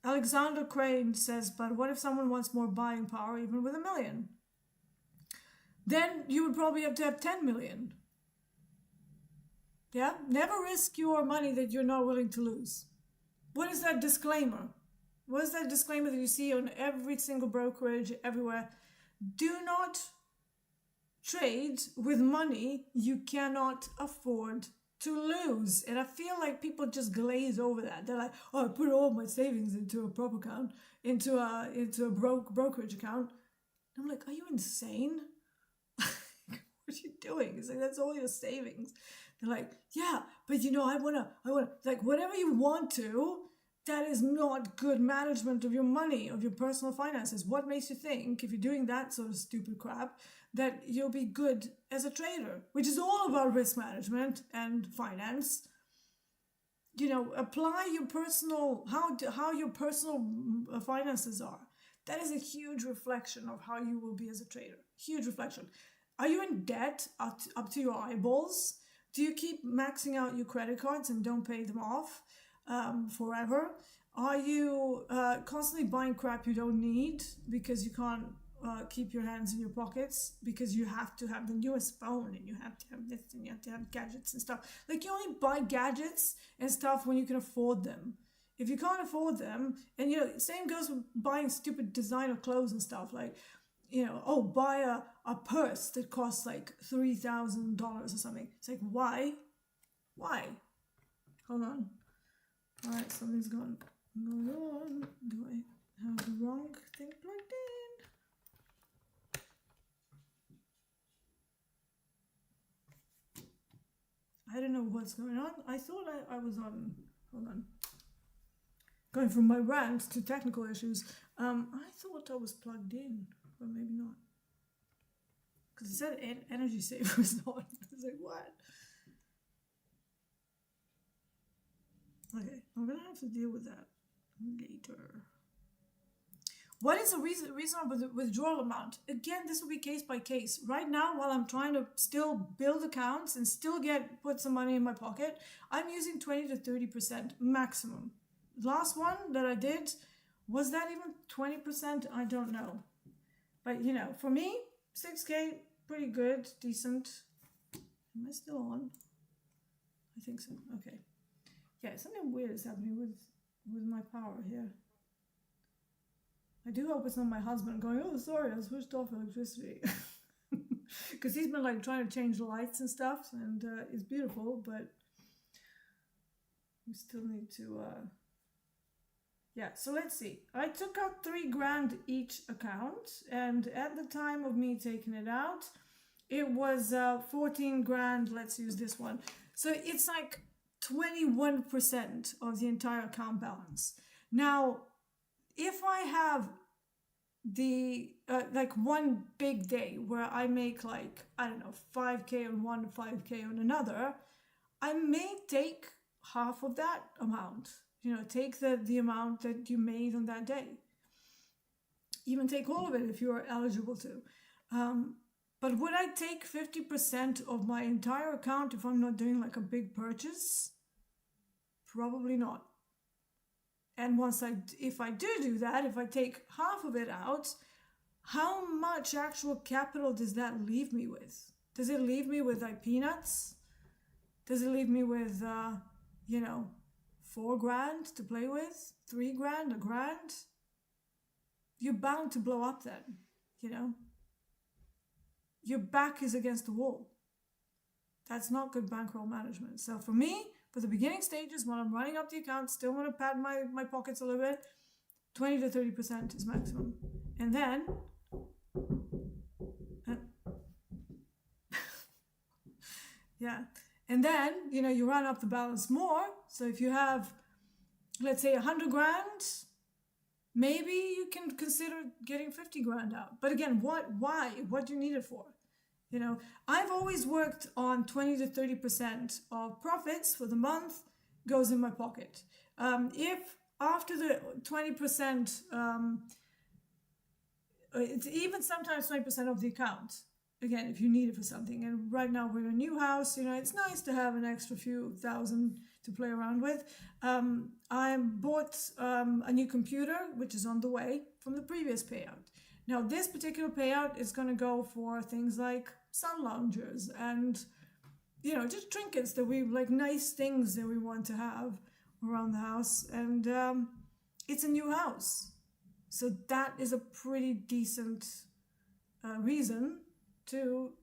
A: Alexander Crane says, but what if someone wants more buying power even with $1 million? Then you would probably have to have 10 million. Yeah? Never risk your money that you're not willing to lose. What is that disclaimer? What is that disclaimer that you see on every single brokerage everywhere? Do not trade with money you cannot afford to lose. And I feel like people just glaze over that. They're like, oh, I put all my savings into a prop account, into a brokerage account. And I'm like, are you insane? What are you doing? It's like, that's all your savings. They're like, yeah, but I wanna, like, whatever you want to, that is not good management of your money, of your personal finances. What makes you think, if you're doing that sort of stupid crap, that you'll be good as a trader, which is all about risk management and finance? Apply your personal, how your personal finances are. That is a huge reflection of how you will be as a trader. Huge reflection. Are you in debt up to your eyeballs? Do you keep maxing out your credit cards and don't pay them off forever? Are you constantly buying crap you don't need because you can't keep your hands in your pockets, because you have to have the newest phone and you have to have this and you have to have gadgets and stuff? Like, you only buy gadgets and stuff when you can afford them. If you can't afford them, and same goes with buying stupid designer clothes and stuff, like, buy a purse that costs like $3,000 or something. It's like, why? Hold on. All right, something's going on. Do I have the wrong thing plugged in? I don't know what's going on. I thought I was on. Hold on. Going from my rant to technical issues. I thought I was plugged in, but maybe not. Because it said energy saver was on. I was like, what? Okay, I'm going to have to deal with that later. What is a reasonable withdrawal amount? Again, this will be case by case. Right now, while I'm trying to still build accounts and still put some money in my pocket, I'm using 20 to 30% maximum. Last one that I did, was that even 20%? I don't know. But, for me, 6K, pretty good, decent. Am I still on? I think so. Okay. Yeah, something weird is happening with my power here. I do hope it's not my husband going, oh, sorry, I switched off electricity. Because he's been like trying to change the lights and stuff, and it's beautiful, but we still need to, yeah, so let's see. I took out $3,000 each account, and at the time of me taking it out, it was 14,000. Let's use this one. So it's like 21% of the entire account balance. Now, if I have the like one big day where I make like, I don't know, 5K on one, 5K on another, I may take half of that amount. You know, take the amount that you made on that day. Even take all of it if you are eligible to. But would I take 50% of my entire account if I'm not doing like a big purchase? Probably not. And if I do that, if I take half of it out, how much actual capital does that leave me with? Does it leave me with like peanuts? Does it leave me with, you know, $4,000 to play with? $3,000, $1,000? You're bound to blow up then, you know? Your back is against the wall. That's not good bankroll management. So for me, for the beginning stages, when I'm running up the account, still want to pad my pockets a little bit, 20 to 30% is maximum. And then, yeah. And then, you know, you run up the balance more. So if you have, let's say, $100,000, maybe you can consider getting $50,000 out. But again, why? What do you need it for? You know, I've always worked on 20 to 30% of profits for the month goes in my pocket. If after the 20%, it's even sometimes 20% of the account, again, if you need it for something. And right now we're in a new house, you know, it's nice to have an extra few thousand to play around with. I bought a new computer, which is on the way from the previous payout. Now, this particular payout is going to go for things like sun loungers and, you know, just trinkets that we like, nice things that we want to have around the house. And it's a new house. So that is a pretty decent reason to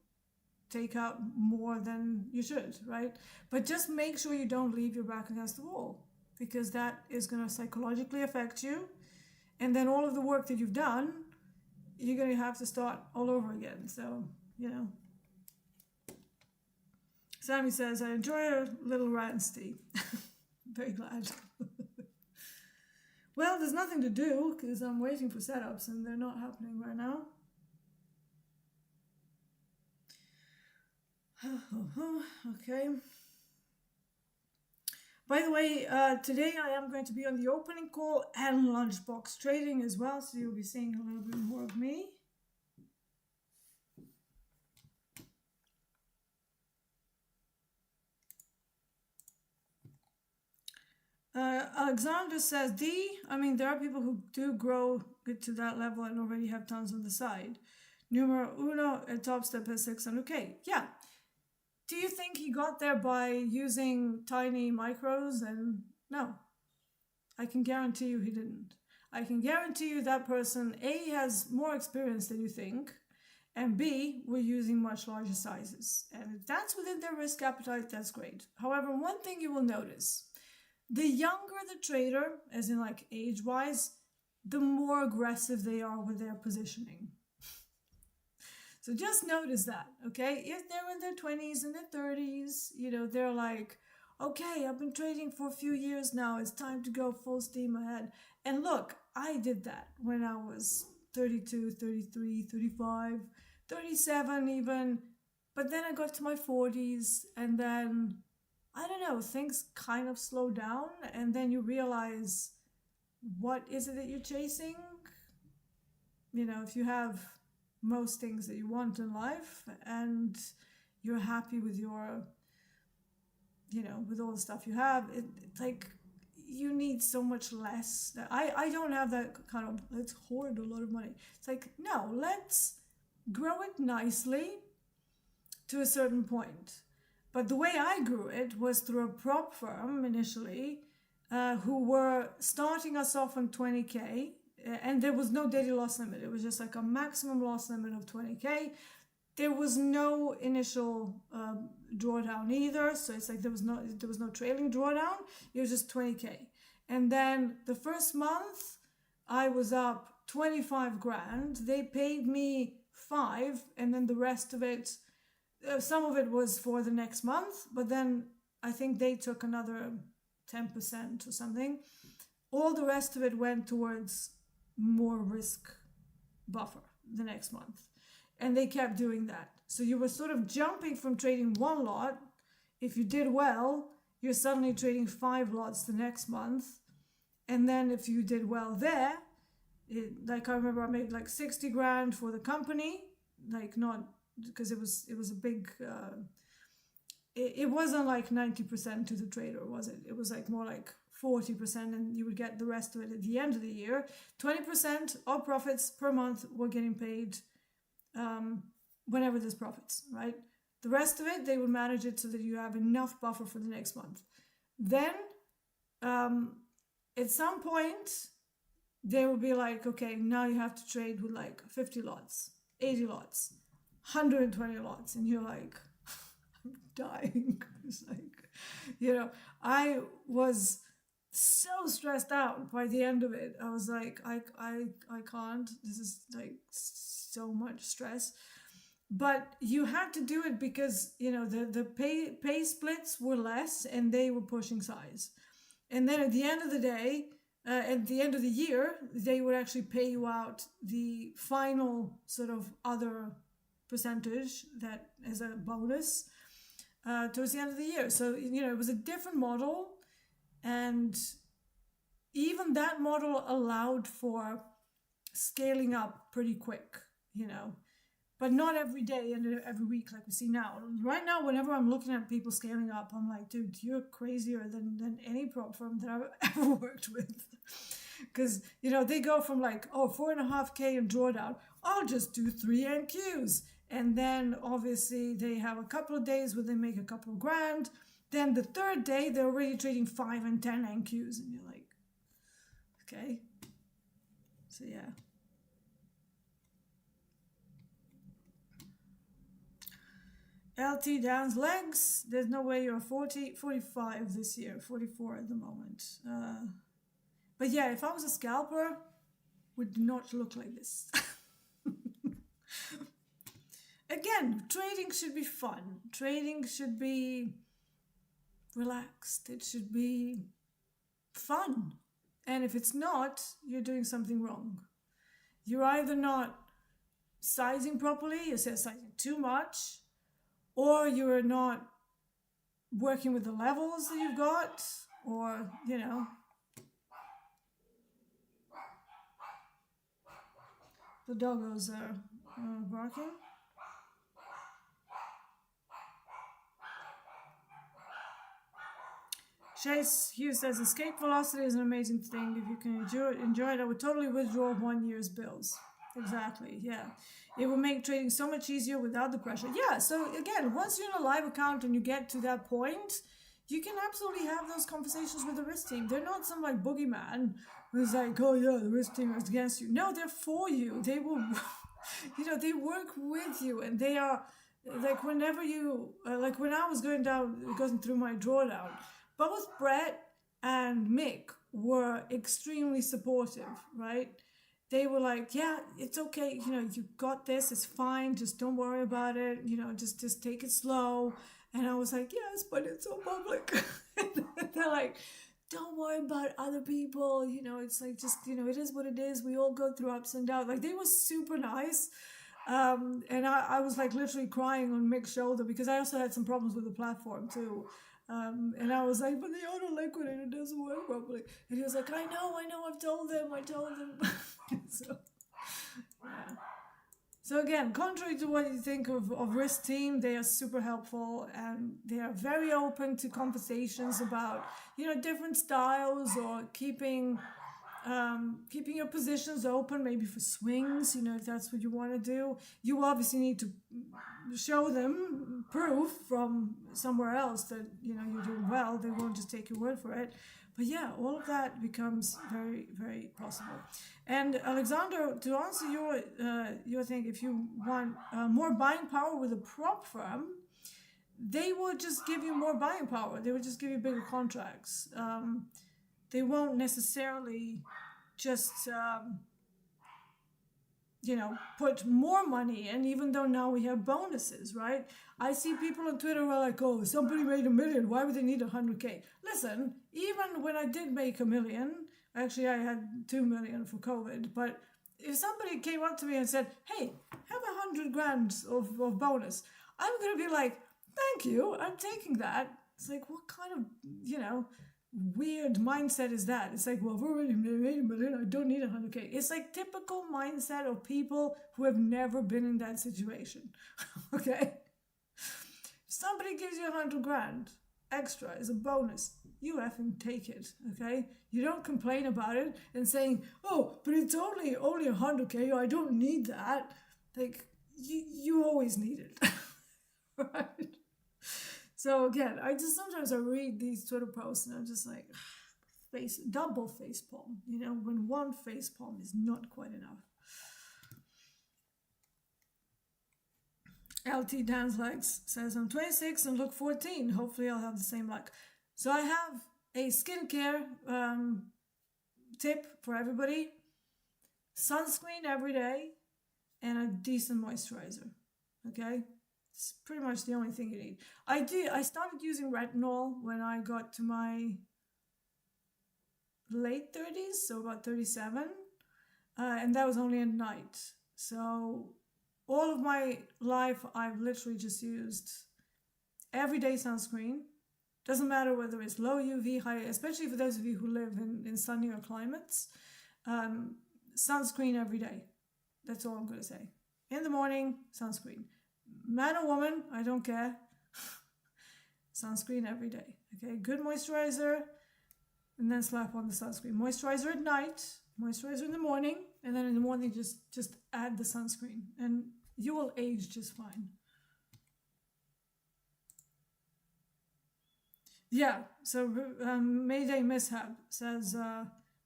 A: take out more than you should, right? But just make sure you don't leave your back against the wall, because that is going to psychologically affect you. And then all of the work that you've done, you're going to have to start all over again. So, you know. Sammy says, I enjoy a little ranty. Very glad. Well, there's nothing to do because I'm waiting for setups and they're not happening right now. Okay. By the way, today I am going to be on the opening call and lunchbox trading as well, so you'll be seeing a little bit more of me. Alexander says, I mean, there are people who do grow to that level and already have tons on the side. Numero uno at Topstep has 600K. Yeah. Do you think he got there by using tiny micros? And no, I can guarantee you he didn't. I can guarantee you that person, A, has more experience than you think, and B, we're using much larger sizes. And if that's within their risk appetite, that's great. However, one thing you will notice, the younger the trader, as in like age-wise, the more aggressive they are with their positioning. So just notice that, okay? If they're in their 20s and their 30s, you know, they're like, okay, I've been trading for a few years now. It's time to go full steam ahead. And look, I did that when I was 32, 33, 35, 37 even. But then I got to my 40s and then, I don't know, things kind of slow down. And then you realize, what is it that you're chasing? You know, if you have most things that you want in life and you're happy with your, you know, with all the stuff you have, it's like you need so much less. I don't have that kind of, let's hoard a lot of money. It's like, no, let's grow it nicely to a certain point. But the way I grew it was through a prop firm initially, who were starting us off on 20K and there was no daily loss limit. It was just like a maximum loss limit of 20K. There was no initial drawdown either, so it's like there was no trailing drawdown. It was just 20K. And then the first month I was up 25 grand. They paid me 5, and then the rest of it, some of it was for the next month, but then I think they took another 10% or something. All the rest of it went towards more risk buffer the next month. And they kept doing that. So you were sort of jumping from trading one lot. If you did well, you're suddenly trading 5 lots the next month. And then if you did well there, like I remember I made like 60 grand for the company, like not because it was a big, it wasn't like 90% to the trader, was it? It was like more like 40%, and you would get the rest of it at the end of the year. 20% of profits per month were getting paid whenever there's profits, right? The rest of it, they would manage it so that you have enough buffer for the next month. Then at some point, they will be like, okay, now you have to trade with like 50 lots, 80 lots, 120 lots. And you're like, I'm dying. It's like, I was so stressed out by the end of it. I was like, I can't. This is like so much stress. But you had to do it because, the pay splits were less and they were pushing size. And then at the end of the day, at the end of the year, they would actually pay you out the final sort of other percentage that as a bonus towards the end of the year. So, it was a different model. And even that model allowed for scaling up pretty quick, but not every day and every week like we see now. Right now, whenever I'm looking at people scaling up, I'm like, dude, you're crazier than any prop firm that I've ever worked with. Because, they go from like, 4.5K in drawdown, I'll just do 3 NQs. And then obviously they have a couple of days where they make a couple of grand. Then the third day, they're already trading 5 and 10 NQs. And you're like, okay. So, yeah. LT downs legs. There's no way you're 45 this year, 44 at the moment. But yeah, if I was a scalper, would not look like this. Again, trading should be fun. Trading should be relaxed. It should be fun. And if it's not, you're doing something wrong. You're either not sizing properly, you're sizing too much, or you're not working with the levels that you've got, or, the doggos are barking. Chase Hughes says, escape velocity is an amazing thing. If you can enjoy it, I would totally withdraw 1 year's bills. Exactly, yeah. It will make trading so much easier without the pressure. Yeah, so again, once you're in a live account and you get to that point, you can absolutely have those conversations with the risk team. They're not some like boogeyman who's like, oh yeah, the risk team is against you. No, they're for you. They will, they work with you, and they are, like whenever you, like when I was going through my drawdown, both Brett and Mick were extremely supportive, right? They were like, yeah, it's okay. You got this. It's fine. Just don't worry about it. Just take it slow. And I was like, yes, but it's so public. They're like, don't worry about other people. It's like, just, it is what it is. We all go through ups and downs. Like, they were super nice. And I was like literally crying on Mick's shoulder because I also had some problems with the platform too. And I was like, but the auto liquidator doesn't work properly. And he was like, I know, I told them. So, yeah. So again, contrary to what you think of risk team, they are super helpful, and they are very open to conversations about, different styles, or keeping your positions open, maybe for swings, if that's what you want to do. You obviously need to show them proof from somewhere else that, you're doing well. They won't just take your word for it. But yeah, all of that becomes very, very possible. And Alexander, to answer your thing, if you want more buying power with a prop firm, they will just give you more buying power. They will just give you bigger contracts. They won't necessarily just put more money in, even though now we have bonuses, right? I see people on Twitter who are like, oh, somebody made $1 million. Why would they need 100K? Listen, even when I did make $1 million, actually I had 2 million for COVID, but if somebody came up to me and said, hey, have 100 grand of bonus, I'm going to be like, thank you, I'm taking that. It's like, what kind of, weird mindset is that? It's like, well, I've already made $1 million, I don't need 100K. It's like typical mindset of people who have never been in that situation. Okay? If somebody gives you 100 grand extra as a bonus, you effing take it, okay? You don't complain about it and saying, oh, but it's only 100K, I don't need that. Like, you always need it, right? So again, sometimes I read these Twitter posts and I'm just like, double face palm, when one face palm is not quite enough. LT Danslex says, I'm 26 and look 14. Hopefully I'll have the same luck. So I have a skincare tip for everybody. Sunscreen every day and a decent moisturizer, okay? It's pretty much the only thing you need. I started using retinol when I got to my late 30s, so about 37, and that was only at night. So all of my life, I've literally just used everyday sunscreen. Doesn't matter whether it's low UV, high, especially for those of you who live in sunnier climates. Sunscreen every day. That's all I'm going to say. In the morning, sunscreen. Man or woman, I don't care. Sunscreen every day. Okay, good moisturizer, and then slap on the sunscreen. Moisturizer at night, moisturizer in the morning, and then in the morning just add the sunscreen, and you will age just fine. Yeah, so Mayday Mishap says,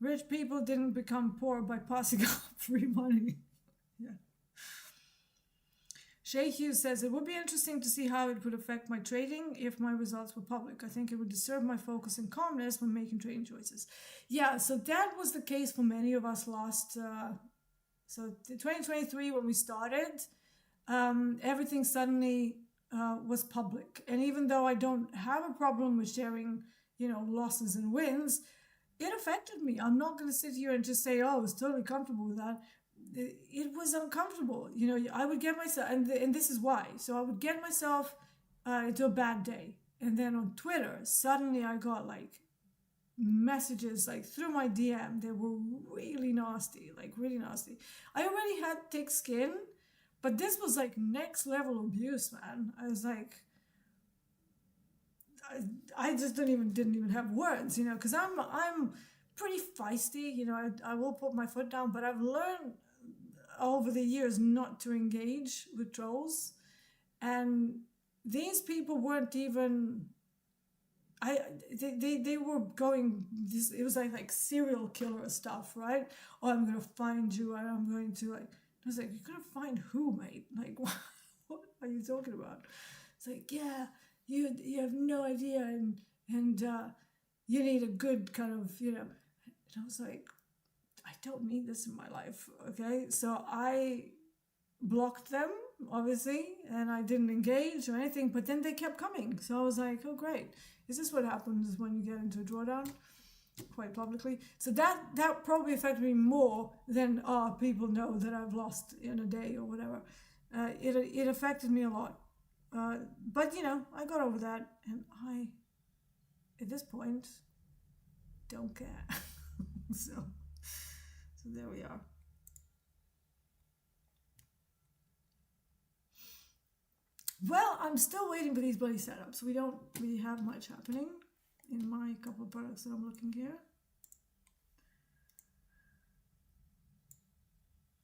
A: rich people didn't become poor by passing out free money. Yeah. Shay Hughes says, it would be interesting to see how it would affect my trading if my results were public. I think it would disturb my focus and calmness when making trading choices. Yeah, so that was the case for many of us so 2023 when we started, everything suddenly was public. And even though I don't have a problem with sharing, losses and wins, it affected me. I'm not going to sit here and just say, oh, I was totally comfortable with that. It was uncomfortable. I would get myself, and this is why. So I would get myself into a bad day. And then on Twitter, suddenly I got messages through my DM. They were really nasty, really nasty. I already had thick skin, but this was next level abuse, man. I was I just didn't even have words, because I'm pretty feisty. I will put my foot down, but I've learned over the years not to engage with trolls, and these people weren't even. They were going this. It was like serial killer stuff, right? Oh, I'm gonna find you, and I'm going to I was like, you're gonna find who, mate? What are you talking about? It's yeah, you have no idea, and you need a good kind of And I was like, I don't need this in my life, okay? So I blocked them, obviously, and I didn't engage or anything, but then they kept coming. So I was like, oh, great. Is this what happens when you get into a drawdown? Quite publicly. So that probably affected me more than, people know that I've lost in a day or whatever. It affected me a lot. But, I got over that, and I, at this point, don't care. So there we are. Well, I'm still waiting for these bloody setups. We don't really have much happening in my couple of products that I'm looking here.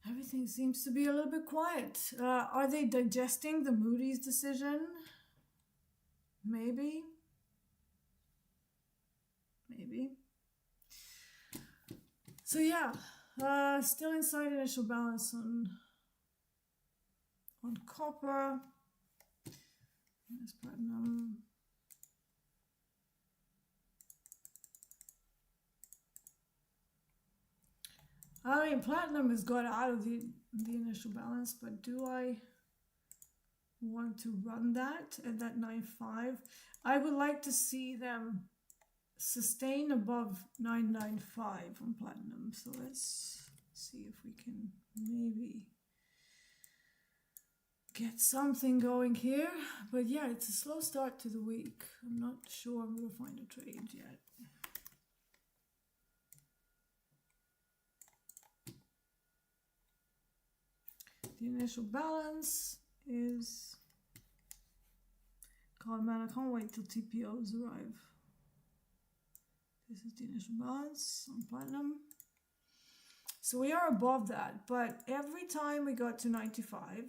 A: Everything seems to be a little bit quiet. Are they digesting the Moody's decision? Maybe. So yeah, still inside initial balance on copper. There's platinum. I mean, platinum has got out of the initial balance, but do I want to run that at that 9.5? I would like to see them sustain above 9.95 on platinum. So let's see if we can maybe get something going here. But yeah, it's a slow start to the week. I'm not sure I'm going to find a trade yet. The initial balance is... God, man, I can't wait till TPOs arrive. This is the initial balance on platinum. So we are above that, but every time we got to 95,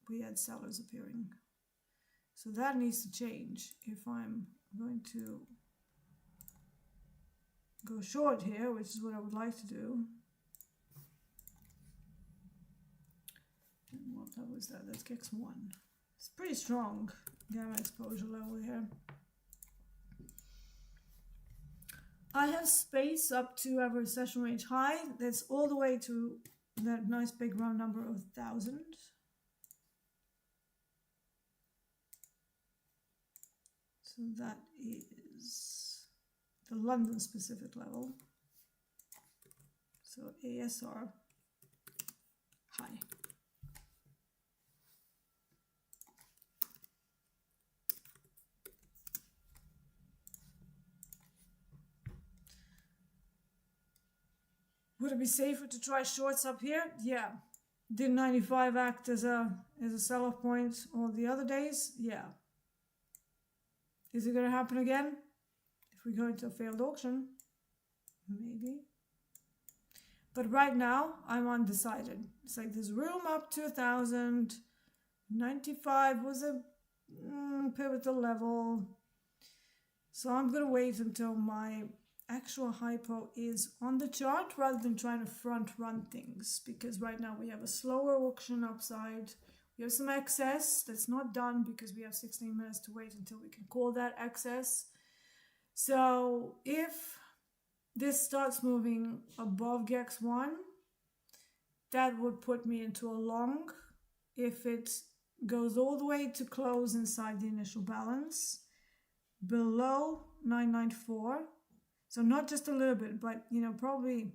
A: we had sellers appearing. So that needs to change if I'm going to go short here, which is what I would like to do. And what level is that? That's X1. It's pretty strong gamma exposure level here. I have space up to average session range high. That's all the way to that nice big round number of 1,000. So that is the London specific level. So ASR high. Would it be safer to try shorts up here? Yeah. Did 95 act as a sell-off point all the other days? Yeah. Is it going to happen again? If we go into a failed auction? Maybe. But right now, I'm undecided. It's like there's room up to 1,000. 95 was a pivotal level. So I'm going to wait until my actual hypo is on the chart rather than trying to front run things, because right now we have a slower auction upside. We have some excess that's not done because we have 16 minutes to wait until we can call that excess. So if this starts moving above GX1, that would put me into a long. If it goes all the way to close inside the initial balance below 994, so not just a little bit, but probably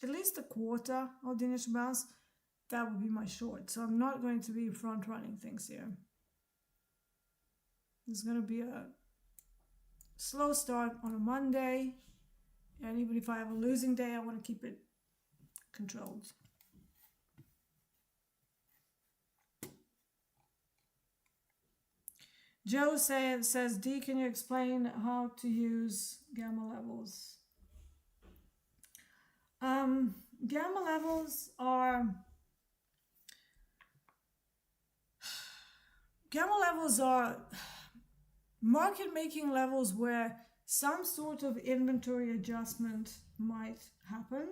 A: at least a quarter of the initial balance, that would be my short. So I'm not going to be front running things here. It's going to be a slow start on a Monday, and even if I have a losing day, I want to keep it controlled. Joe says, D, can you explain how to use gamma levels? Gamma levels are market making levels where some sort of inventory adjustment might happen.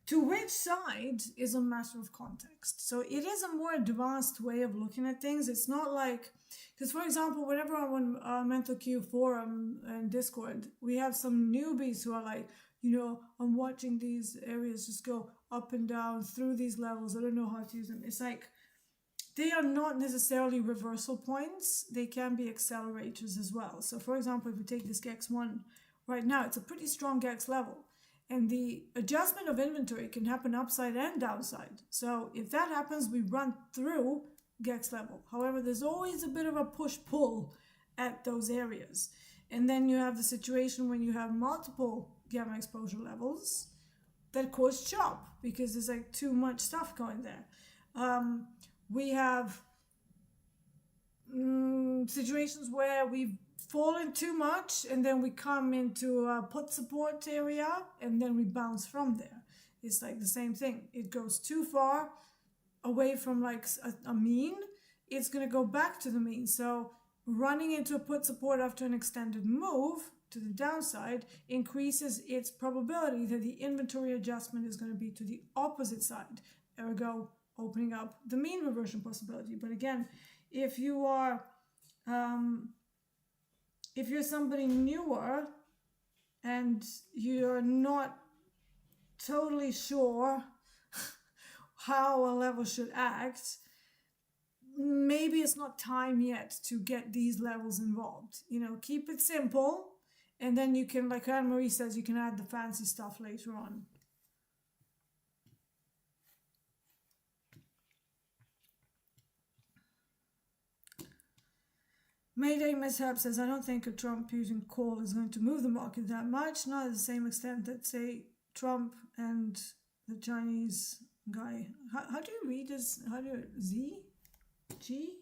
A: To which side is a matter of context. So it is a more advanced way of looking at things. It's not like, because for example, whenever I'm on Mental Q forum and Discord, we have some newbies who are like, I'm watching these areas just go up and down through these levels. I don't know how to use them. It's like, they are not necessarily reversal points. They can be accelerators as well. So for example, if we take this GX1 right now, it's a pretty strong GX level. And the adjustment of inventory can happen upside and downside. So if that happens, we run through GX level. However, there's always a bit of a push-pull at those areas. And then you have the situation when you have multiple gamma exposure levels that cause chop because there's like too much stuff going there. We have situations where we've fallen too much and then we come into a put support area and then we bounce from there. It's like the same thing. It goes too far away from like a mean, it's going to go back to the mean. So running into a put support after an extended move to the downside increases its probability that the inventory adjustment is going to be to the opposite side, ergo opening up the mean reversion possibility. But again, if you are if you're somebody newer and you're not totally sure how a level should act, maybe it's not time yet to get these levels involved. You know, keep it simple, and then you can, like Anne-Marie says, you can add the fancy stuff later on. Mayday Mishap says, I don't think a Trump-Putin call is going to move the market that much, not at the same extent that, say, Trump and the Chinese guy. How do you read this? How do you, Z? G?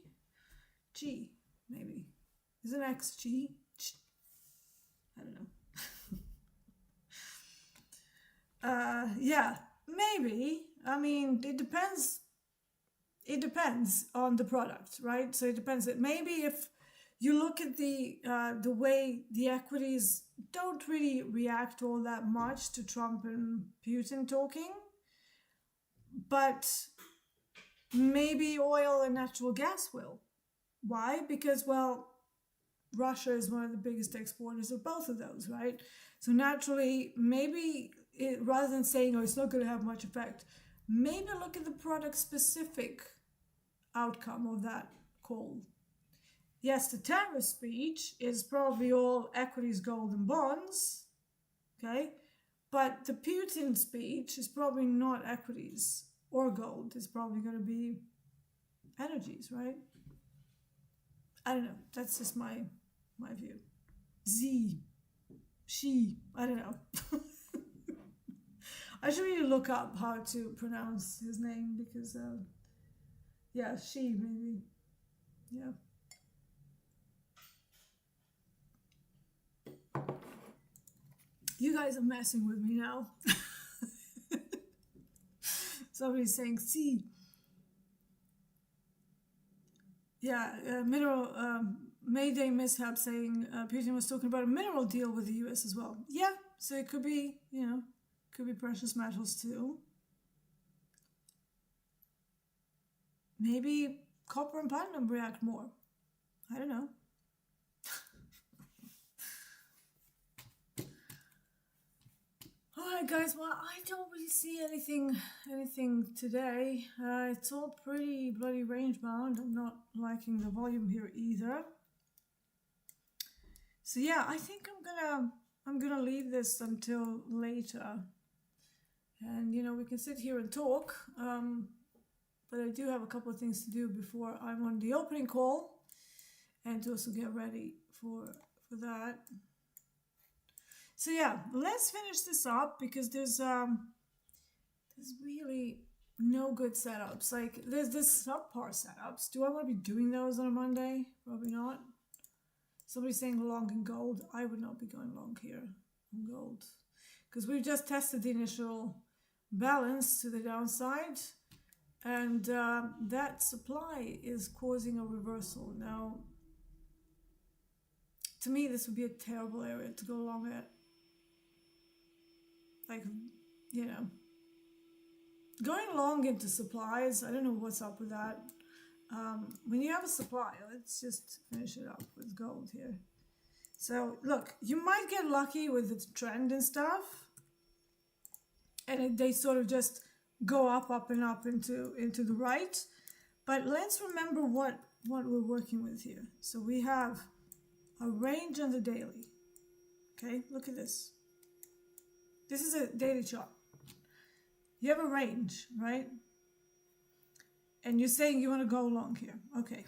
A: G, maybe. Is it X, G? I don't know. Yeah, maybe. I mean, it depends. It depends on the product, right? So it depends. Maybe if you look at the way the equities don't really react all that much to Trump and Putin talking, but maybe oil and natural gas will. Why? Because, well, Russia is one of the biggest exporters of both of those, right? So naturally, maybe rather than saying, oh, it's not going to have much effect, maybe look at the product-specific outcome of that call. Yes, the tariff speech is probably all equities, gold, and bonds, okay? But the Putin speech is probably not equities or gold. It's probably going to be energies, right? I don't know. That's just my view. Z, she, I don't know. I should really look up how to pronounce his name because, yeah, she maybe, yeah. You guys are messing with me now. Somebody's saying C. Yeah, Mayday Mishap saying Putin was talking about a mineral deal with the US as well. Yeah, so it could be, you know, could be precious metals too. Maybe copper and platinum react more. I don't know. Alright guys, well, I don't really see anything today. It's all pretty bloody range bound. I'm not liking the volume here either. So yeah, I think I'm gonna leave this until later. And you know, we can sit here and talk. But I do have a couple of things to do before I'm on the opening call, and to also get ready for that. So yeah, let's finish this up because there's really no good setups. Like there's this subpar setups. Do I want to be doing those on a Monday? Probably not. Somebody's saying long in gold. I would not be going long here on gold because we've just tested the initial balance to the downside, and that supply is causing a reversal. Now, to me, this would be a terrible area to go long at. Like, you know, going long into supplies, I don't know what's up with that. When you have a supply, let's just finish it up with gold here. So, look, you might get lucky with the trend and stuff, and they sort of just go up and up into the right. But let's remember what we're working with here. So we have a range on the daily. Okay, look at this. This is a daily chart. You have a range, right? And you're saying you want to go long here. Okay,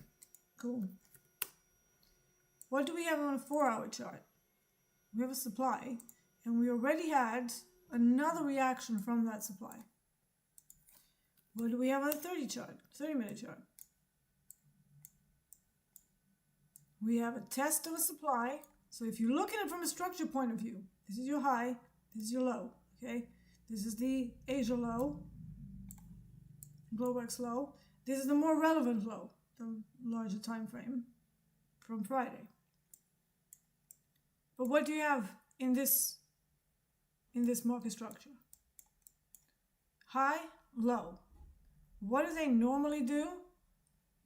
A: cool. What do we have on a 4-hour chart? We have a supply, and we already had another reaction from that supply. What do we have on a 30-minute chart? We have a test of a supply. So if you look at it from a structure point of view, this is your high, this is your low, okay? This is the Asia low, Globex low. This is the more relevant low, the larger time frame from Friday. But what do you have in this market structure? High, low. What do they normally do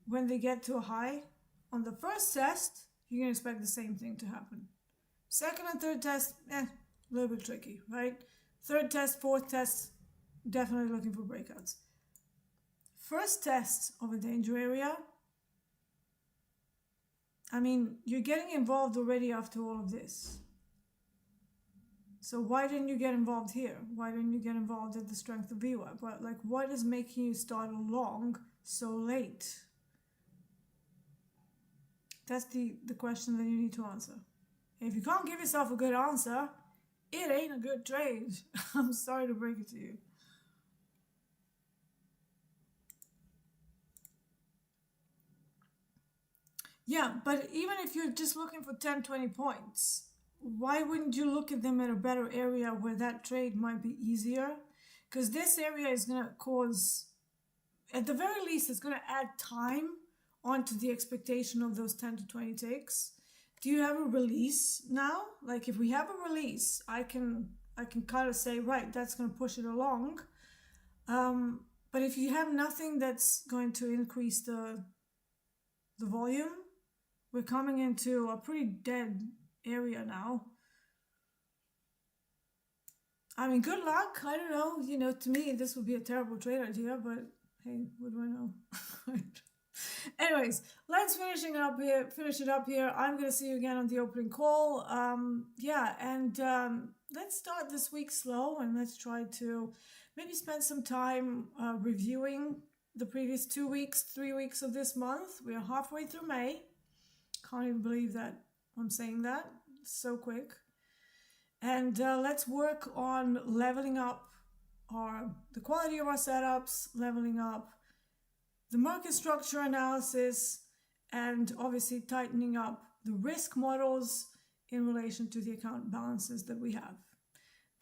A: when they get to a high? On the first test, you can expect the same thing to happen. Second and third test, a little bit tricky, right? Third test, fourth test, definitely looking for breakouts. First test of a danger area, I mean, you're getting involved already after all of this. So why didn't you get involved here? Why didn't you get involved at the strength of VWAP? Well, like, what is making you start along so late? That's the question that you need to answer. If you can't give yourself a good answer, it ain't a good trade. I'm sorry to break it to you. Yeah, but even if you're just looking for 10, 20 points, why wouldn't you look at them at a better area where that trade might be easier? Because this area is going to cause, at the very least, it's going to add time onto the expectation of those 10 to 20 ticks. Do you have a release now? Like, if we have a release, I can kind of say, right, that's going to push it along. But if you have nothing that's going to increase the volume, we're coming into a pretty dead area now. I mean, good luck. I don't know. You know, to me, this would be a terrible trade idea, but hey, what do I know? Anyways, let's finish it up here. I'm going to see you again on the opening call. Let's start this week slow, and let's try to maybe spend some time reviewing the previous 2 weeks, 3 weeks of this month. We are halfway through May. Can't even believe that I'm saying that. It's so quick. And let's work on leveling up the quality of our setups, leveling up the market structure analysis, and obviously tightening up the risk models in relation to the account balances that we have.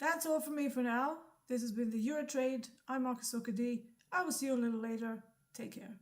A: That's all from me for now. This has been the Eurotrade. I'm Marcus Okadi. I will see you a little later. Take care.